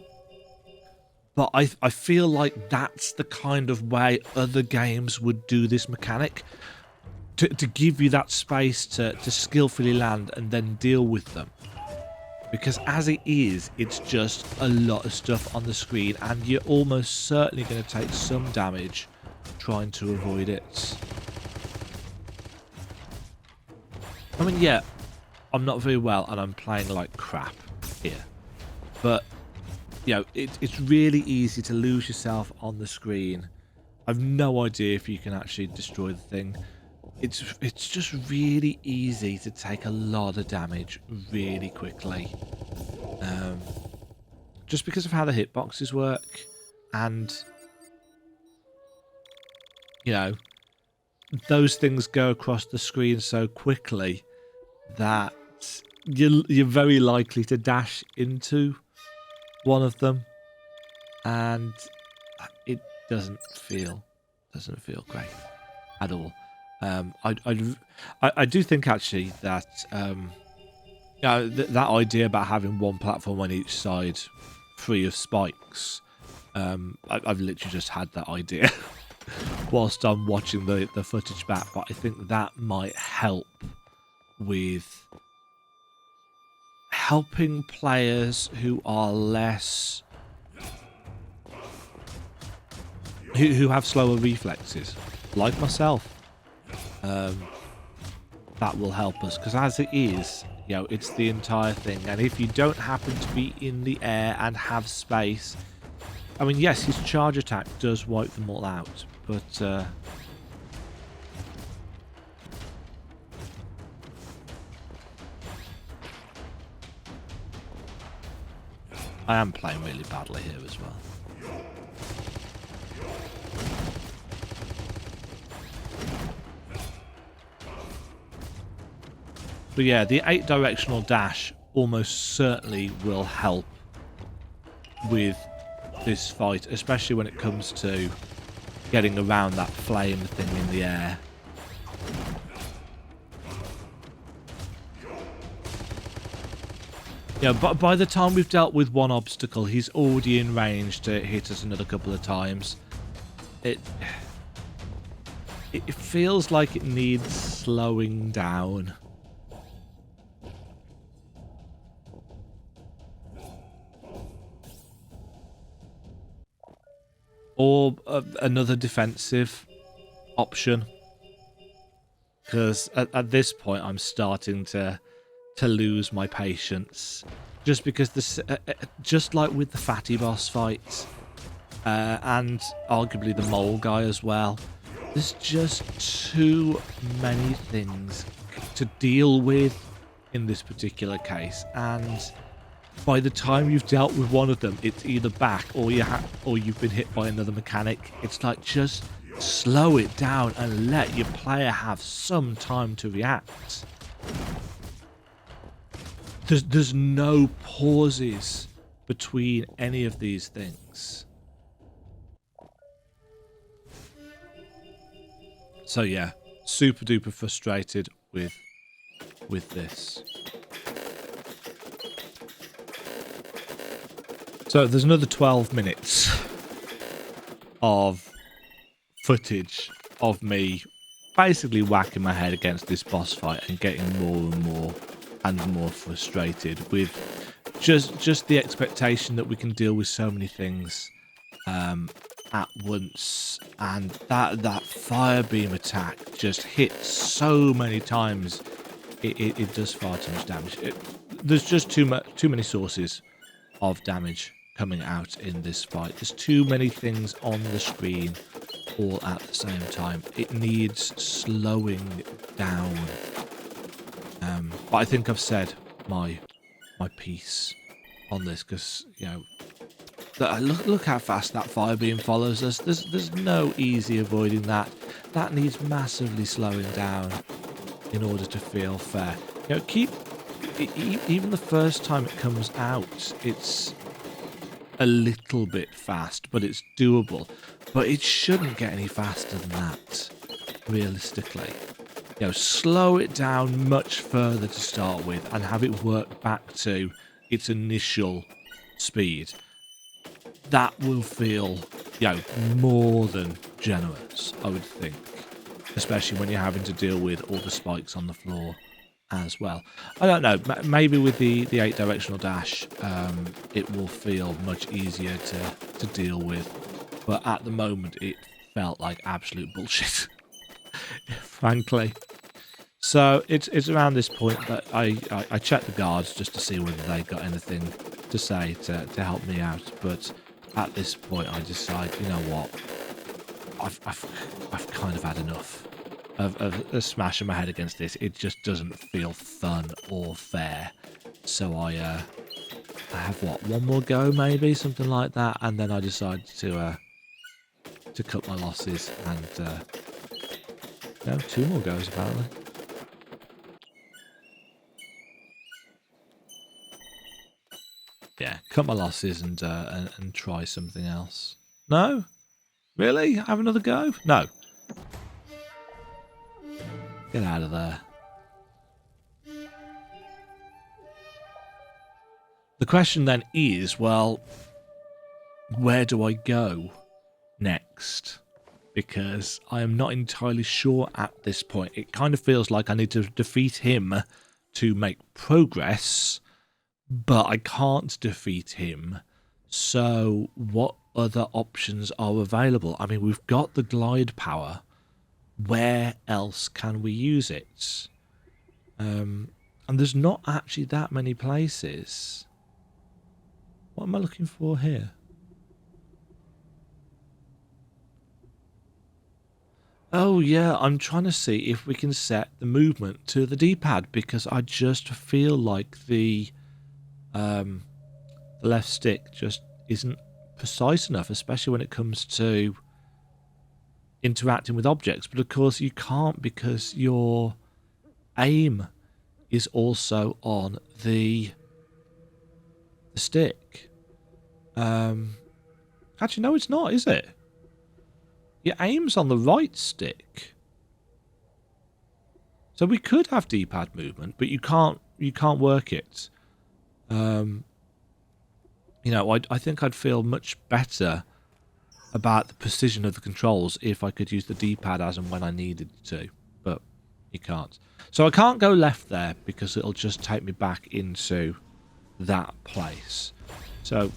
but I feel like that's the kind of way other games would do this mechanic, to give you that space to skillfully land and then deal with them. Because as it is, it's just a lot of stuff on the screen, and you're almost certainly going to take some damage trying to avoid it. I mean, yeah, I'm not very well, and I'm playing like crap here. But, you know, it's really easy to lose yourself on the screen. I've no idea if you can actually destroy the thing. It's just really easy to take a lot of damage really quickly. Just because of how the hitboxes work. And, you know, those things go across the screen so quickly that you're very likely to dash into one of them, and it doesn't feel great at all. I do think actually that that idea about having one platform on each side free of spikes, I've literally just had that idea whilst I'm watching the footage back, but I think that might help with helping players who are less, who have slower reflexes, like myself. That will help us, because as it is, you know, it's the entire thing, and if you don't happen to be in the air and have space, I mean, yes, his charge attack does wipe them all out, but I am playing really badly here as well. But yeah, the 8 directional dash almost certainly will help with this fight, especially when it comes to getting around that flame thing in the air. Yeah, but by the time we've dealt with one obstacle, he's already in range to hit us another couple of times. It feels like it needs slowing down. Or another defensive option. Because at this point, I'm starting to lose my patience. Just because this, just like with the fatty boss fights, and arguably the mole guy as well, there's just too many things to deal with in this particular case, and by the time you've dealt with one of them, it's either back or you've been hit by another mechanic. It's like, just slow it down and let your player have some time to react. There's no pauses between any of these things. So yeah, super duper frustrated with this. So there's another 12 minutes of footage of me basically whacking my head against this boss fight and getting more and more frustrated with just the expectation that we can deal with so many things at once, and that fire beam attack just hits so many times. It does far too much damage. There's just too many sources of damage coming out in this fight. There's too many things on the screen all at the same time. It needs slowing down. But I think I've said my piece on this, because, you know, look how fast that fire beam follows us. There's no easy avoiding that. That needs massively slowing down in order to feel fair. You know, even the first time it comes out, it's a little bit fast, but it's doable. But it shouldn't get any faster than that, realistically. You know, slow it down much further to start with and have it work back to its initial speed. That will feel, you know, more than generous, I would think. Especially when you're having to deal with all the spikes on the floor as well. I don't know, maybe with the 8 directional dash, it will feel much easier to deal with. But at the moment, it felt like absolute bullshit, frankly. So it's around this point that I checked the guards just to see whether they got anything to say to help me out. But at this point, I decide, you know what, I've kind of had enough of smashing my head against this. It just doesn't feel fun or fair. So I have one more go, maybe something like that, and then I decide to cut my losses and no, 2 more goes apparently. Yeah, cut my losses and try something else. No? Really? Have another go? No. Get out of there. The question then is, well, where do I go next? Because I am not entirely sure at this point. It kind of feels like I need to defeat him to make progress, but I can't defeat him. So what other options are available? I mean, we've got the glide power. Where else can we use it? And there's not actually that many places. What am I looking for here? Oh yeah, I'm trying to see if we can set the movement to the D-pad, because I just feel like the the left stick just isn't precise enough, especially when it comes to interacting with objects. But of course you can't, because your aim is also on the stick. Actually, no, it's not, is it? Your aim's on the right stick. So we could have D-pad movement, but you can't work it. You know, I think I'd feel much better about the precision of the controls if I could use the D-pad as and when I needed to, but you can't. So I can't go left there because it'll just take me back into that place. So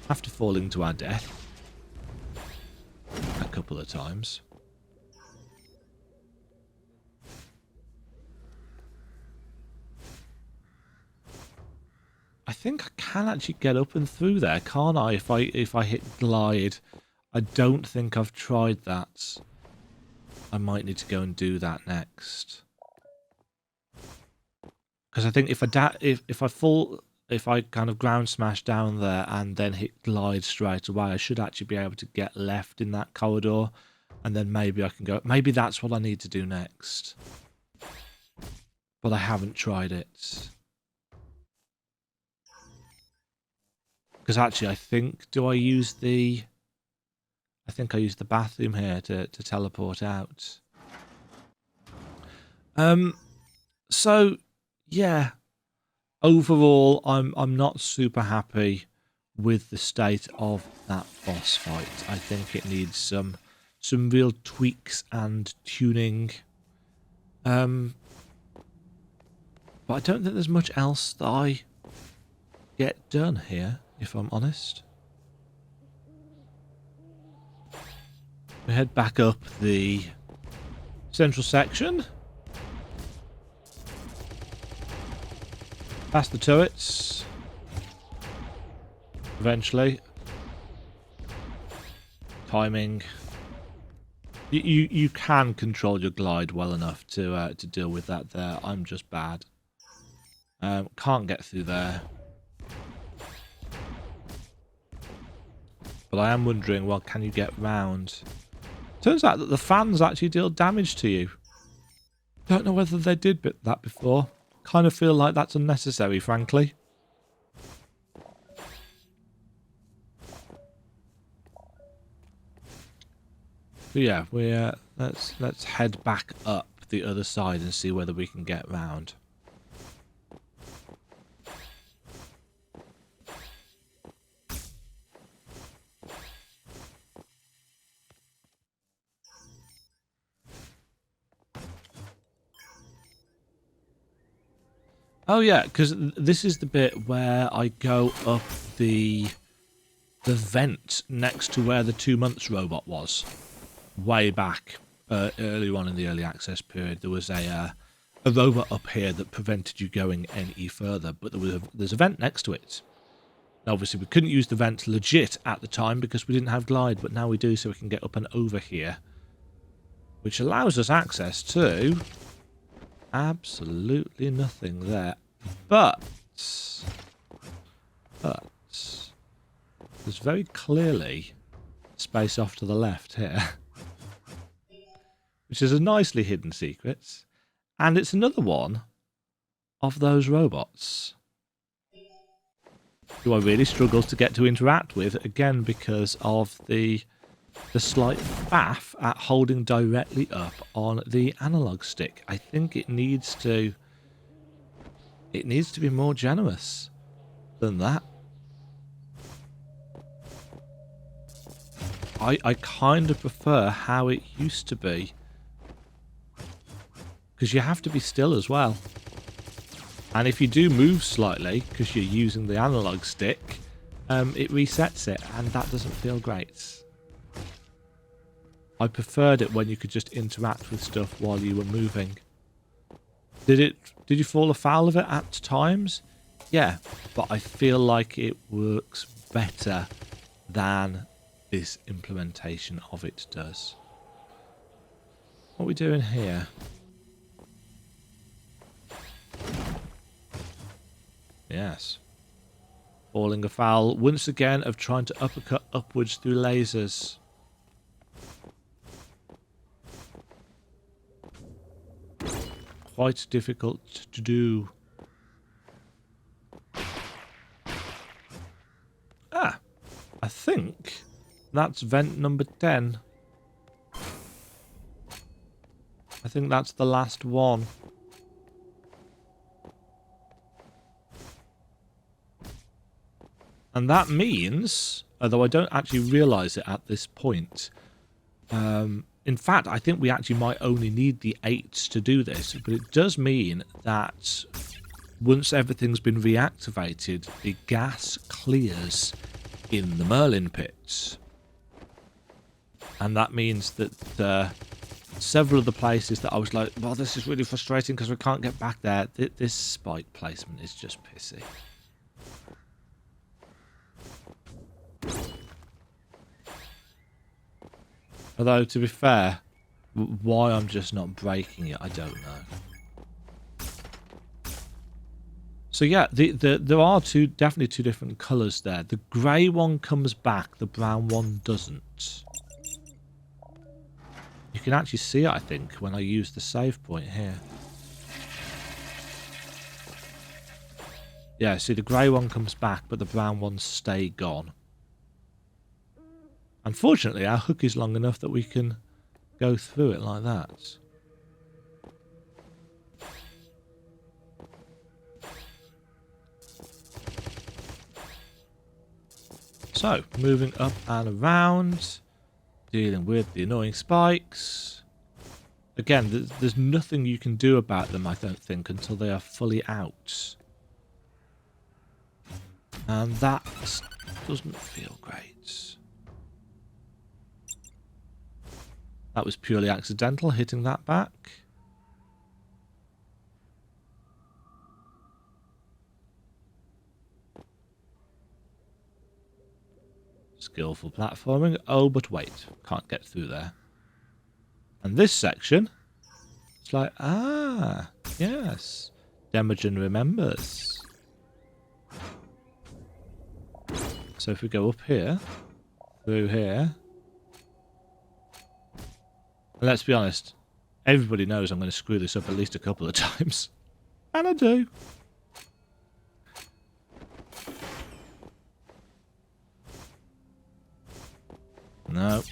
after falling to our death a couple of times, I think I can actually get up and through there, can't I? If I hit glide. I don't think I've tried that. I might need to go and do that next. Because I think if I kind of ground smash down there and then hit glide straight away, I should actually be able to get left in that corridor, and then maybe I can go. Maybe that's what I need to do next. But I haven't tried it. Because actually, I think, I use the bathroom here to teleport out. So yeah, overall, I'm not super happy with the state of that boss fight. I think it needs some real tweaks and tuning. But I don't think there's much else that I get done here, if I'm honest. We head back up the central section. Past the turrets. Eventually. Timing. You can control your glide well enough to deal with that there. I'm just bad. Can't get through there. But I am wondering, well, can you get round? Turns out that the fans actually deal damage to you. Don't know whether they did that before. Kind of feel like that's unnecessary, frankly. But yeah, let's head back up the other side and see whether we can get round. Oh yeah, because this is the bit where I go up the vent next to where the 2 months robot was. Way back, earlier on in the early access period, there was a robot up here that prevented you going any further, but there's a vent next to it. Now, obviously, we couldn't use the vent legit at the time because we didn't have glide, but now we do, so we can get up and over here, which allows us access to absolutely nothing there. But there's very clearly space off to the left here, which is a nicely hidden secret, and it's another one of those robots who I really struggle to get to interact with, again because of the slight faff at holding directly up on the analog stick. I think it needs to be more generous than that. I kind of prefer how it used to be, because you have to be still as well. And if you do move slightly, because you're using the analog stick, it resets it, and that doesn't feel great. I preferred it when you could just interact with stuff while you were moving. Did you fall afoul of it at times? Yeah, but I feel like it works better than this implementation of it does. What are we doing here? Yes. Falling afoul once again of trying to uppercut upwards through lasers. Quite difficult to do. Ah, I think that's vent number 10. I think that's the last one. And that means, although I don't actually realise it at this point, in fact, I think we actually might only need the 8s to do this, but it does mean that once everything's been reactivated, the gas clears in the Merlin pits. And that means that several of the places that I was like, well, this is really frustrating because we can't get back there. This spike placement is just pissy. Although, to be fair, why I'm just not breaking it, I don't know. So yeah, there are definitely two different colours there. The grey one comes back, the brown one doesn't. You can actually see it, I think, when I use the save point here. Yeah, see, the grey one comes back, but the brown ones stay gone. Unfortunately, our hook is long enough that we can go through it like that. So, moving up and around, dealing with the annoying spikes. Again, there's nothing you can do about them, I don't think, until they are fully out. And that doesn't feel great. That was purely accidental, hitting that back. Skillful platforming. Oh, but wait. Can't get through there. And this section, it's like, ah, yes. Demogen remembers. So if we go up here, through here, and let's be honest, everybody knows I'm going to screw this up at least a couple of times. And I do. No.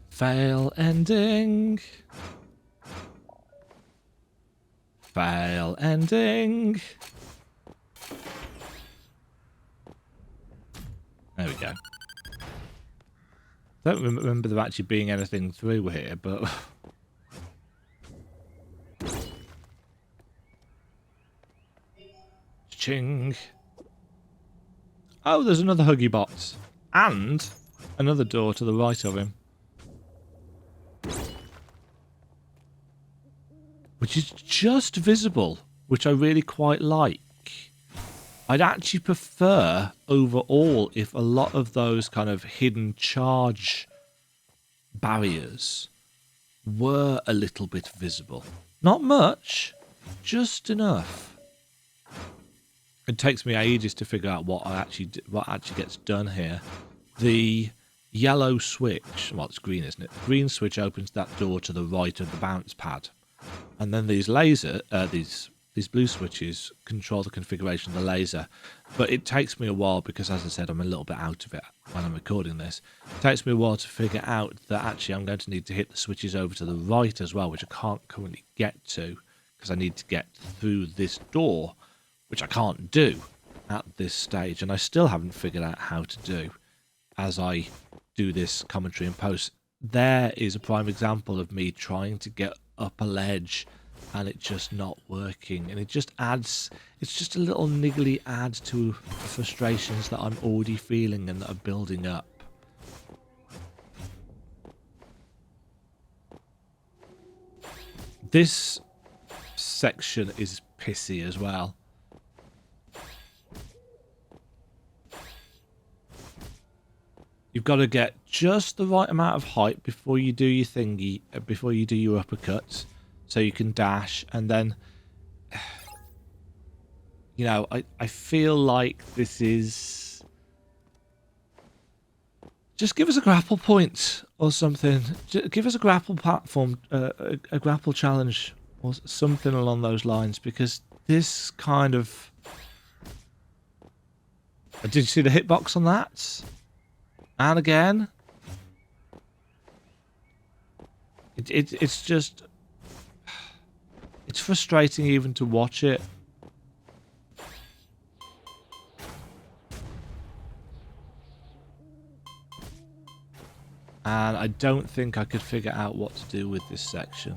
Fail ending. Fail ending. There we go. Don't remember there actually being anything through here, but... Ching. Oh, there's another Huggy Box. And another door to the right of him. Which is just visible, which I really quite like. I'd actually prefer overall if a lot of those kind of hidden charge barriers were a little bit visible. Not much, just enough. It takes me ages to figure out what actually gets done here. The yellow switch, well, it's green, isn't it? The green switch opens that door to the right of the bounce pad, and then these these blue switches control the configuration of the laser. But it takes me a while because, as I said, I'm a little bit out of it when I'm recording this. It takes me a while to figure out that actually I'm going to need to hit the switches over to the right as well, which I can't currently get to because I need to get through this door, which I can't do at this stage, and I still haven't figured out how to do as I do this commentary in post. There is a prime example of me trying to get up a ledge and it just not working, and it just adds, it's just a little niggly add to the frustrations that I'm already feeling and that are building up. This section is pissy as well. You've got to get just the right amount of height before you do your thingy, before you do your uppercuts, so you can dash, and then You know, I feel like this is... Just give us a grapple point or something. Just give us a grapple platform, a grapple challenge or something along those lines, because this kind of... Did you see the hitbox on that? And again? It's just... It's frustrating even to watch it. And I don't think I could figure out what to do with this section.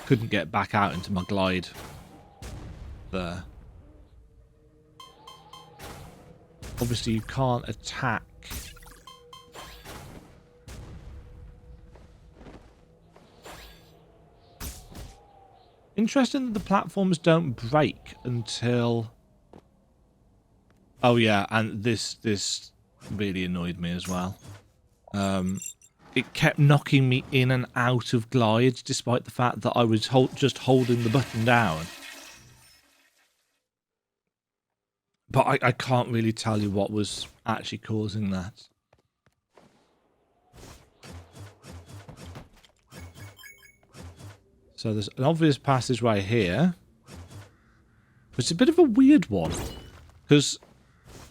Couldn't get back out into my glide there. Obviously you can't attack. Interesting that the platforms don't break until... Oh yeah, and this really annoyed me as well. It kept knocking me in and out of glides, despite the fact that I was just holding the button down. But I can't really tell you what was actually causing that. So there's an obvious passageway here. It's a bit of a weird one, because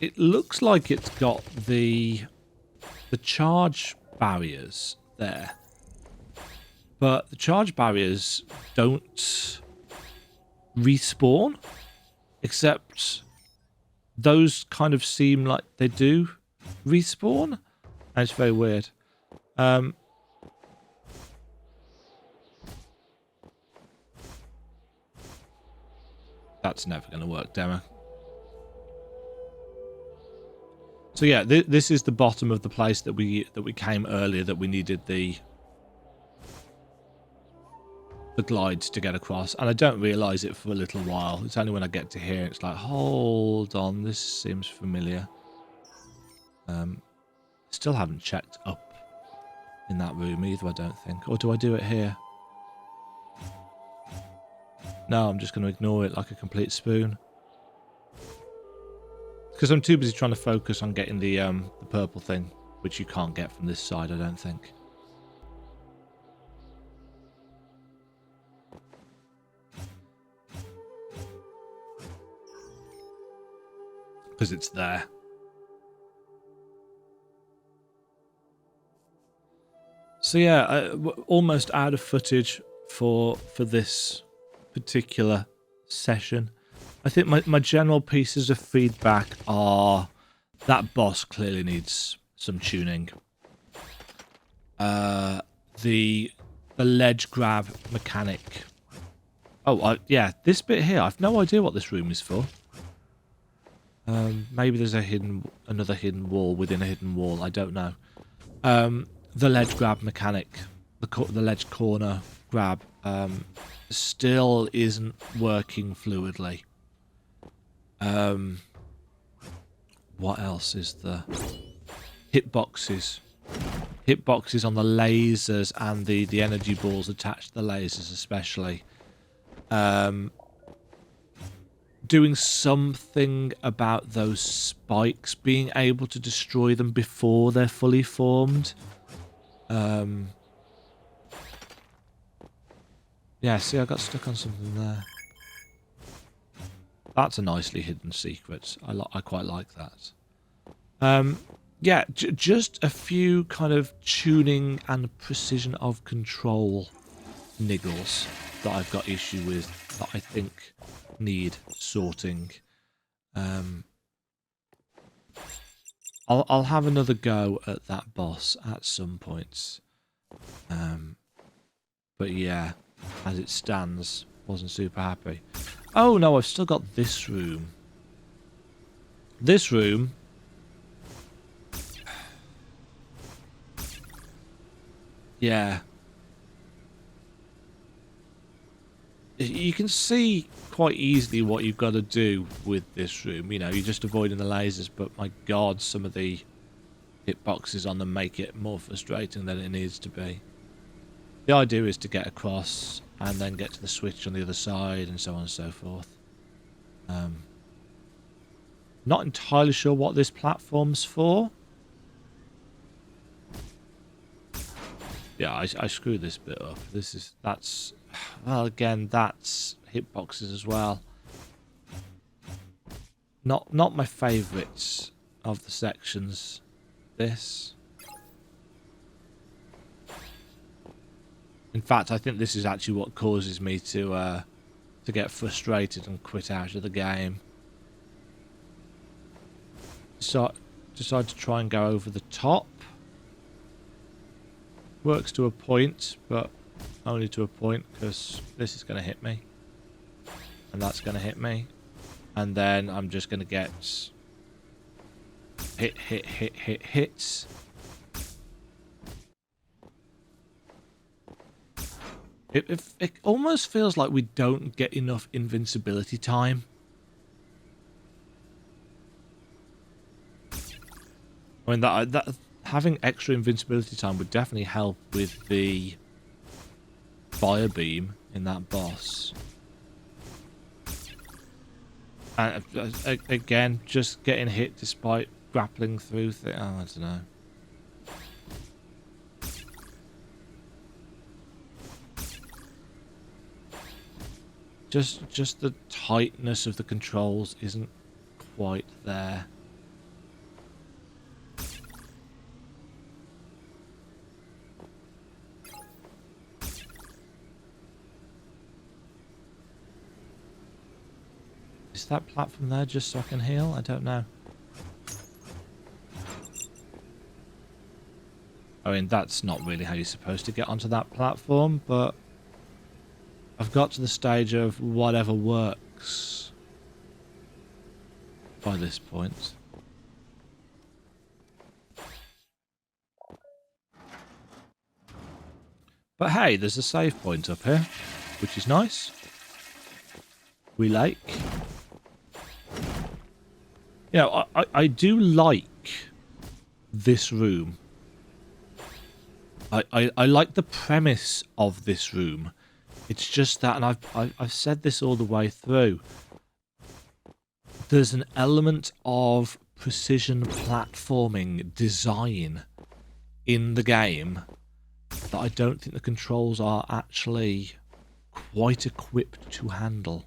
it looks like it's got the charge barriers there. But the charge barriers don't respawn, except those kind of seem like they do respawn. And it's very weird. That's never going to work, demo. So yeah, this is the bottom of the place that we came earlier, that we needed the glides to get across, and I don't realise it for a little while. It's only when I get to here it's like, hold on, this seems familiar. Still haven't checked up in that room either, I don't think. Or do I do it here? No, I'm just going to ignore it like a complete spoon. Because I'm too busy trying to focus on getting the purple thing, which you can't get from this side, I don't think. Because it's there. So yeah, almost out of footage for this particular session. I think my general pieces of feedback are that boss clearly needs some tuning. The ledge grab mechanic. Oh, yeah, this bit here. I've no idea what this room is for. Maybe there's another hidden wall within a hidden wall. I don't know. The ledge grab mechanic, the ledge corner grab, still isn't working fluidly. What else is the hitboxes? Hitboxes on the lasers and the energy balls attached to the lasers, especially. Doing something about those spikes, being able to destroy them before they're fully formed. Yeah, see, I got stuck on something there. That's a nicely hidden secret. I quite like that. Yeah, just a few kind of tuning and precision of control niggles that I've got issue with, that I think need sorting. I'll have another go at that boss at some points. But yeah, as it stands, wasn't super happy. Oh no, I've still got this room. This room. Yeah. You can see quite easily what you've got to do with this room. You know, you're just avoiding the lasers, but my god, some of the hitboxes on them make it more frustrating than it needs to be. The idea is to get across and then get to the switch on the other side and so on and so forth. Not entirely sure what this platform's for. Yeah, I screwed this bit up. That's well, again, that's hitboxes as well. Not my favourites of the sections. This. In fact, I think this is actually what causes me to get frustrated and quit out of the game. So decide to try and go over the top. Works to a point, but only to a point, because this is going to hit me. And that's going to hit me. And then I'm just going to get hits. It almost feels like we don't get enough invincibility time. I mean, that having extra invincibility time would definitely help with the fire beam in that boss. And again, just getting hit despite grappling through things. Oh, I don't know. Just the tightness of the controls isn't quite there. Is that platform there just so I can heal? I don't know. I mean, that's not really how you're supposed to get onto that platform, but I've got to the stage of whatever works by this point. But hey, there's a save point up here, which is nice. We like. You know, I do like this room. I like the premise of this room. It's just that, and I've said this all the way through, there's an element of precision platforming design in the game that I don't think the controls are actually quite equipped to handle.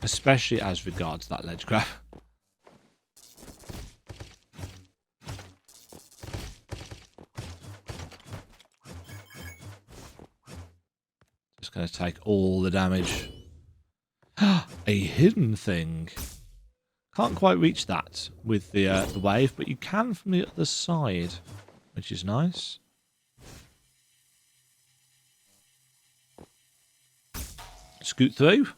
Especially as regards that ledge grab. Just going to take all the damage. A hidden thing. Can't quite reach that with the wave, but you can from the other side, which is nice. Scoot through.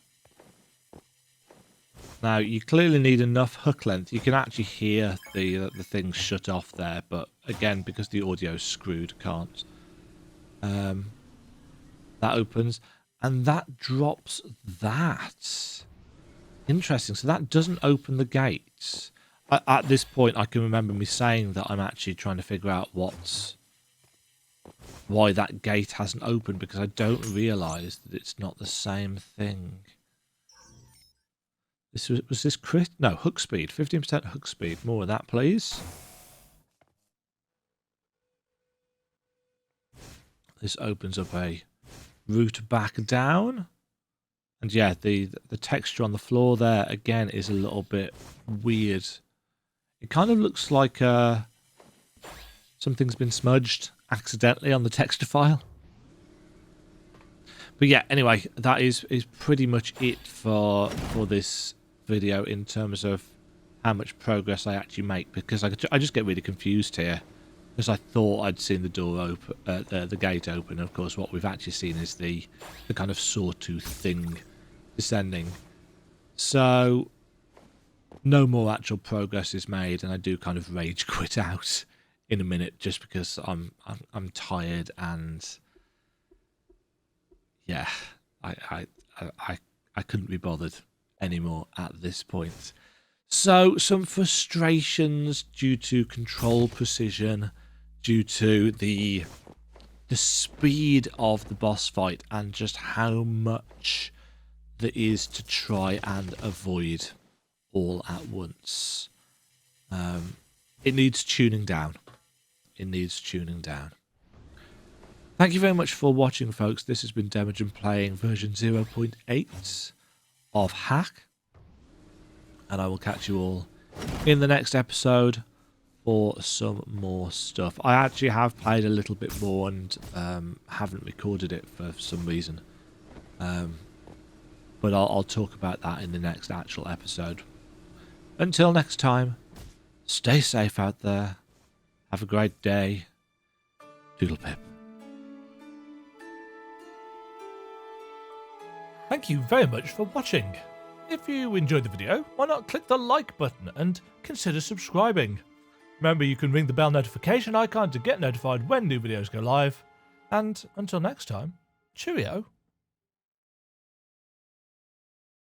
Now, you clearly need enough hook length. You can actually hear the thing shut off there, but again, because the audio's screwed, can't. That opens, and that drops that. Interesting. So that doesn't open the gates. At this point, I can remember me saying that I'm actually trying to figure out why that gate hasn't opened, because I don't realise that it's not the same thing. Was this crit? No, hook speed. 15% hook speed. More of that, please. This opens up a route back down. And yeah, the texture on the floor there, again, is a little bit weird. It kind of looks like something's been smudged accidentally on the texture file. But yeah, anyway, that is pretty much it for this video in terms of how much progress I actually make, because I just get really confused here, because I thought I'd seen the door open, the gate open. Of course, what we've actually seen is the kind of sawtooth thing descending. So no more actual progress is made, and I do kind of rage quit out in a minute just because I'm tired, and yeah, I couldn't be bothered anymore at this point. So some frustrations due to control precision, due to the speed of the boss fight, and just how much there is to try and avoid all at once. It needs tuning down. It needs tuning down. Thank you very much for watching, folks. This has been Demagen playing version 0.8 of HAAK. And I will catch you all in the next episode for some more stuff. I actually have played a little bit more and haven't recorded it for some reason. But I'll talk about that in the next actual episode. Until next time, stay safe out there. Have a great day. Doodle pip. Thank you very much for watching. If you enjoyed the video, why not click the like button and consider subscribing. Remember, you can ring the bell notification icon to get notified when new videos go live. And until next time, cheerio.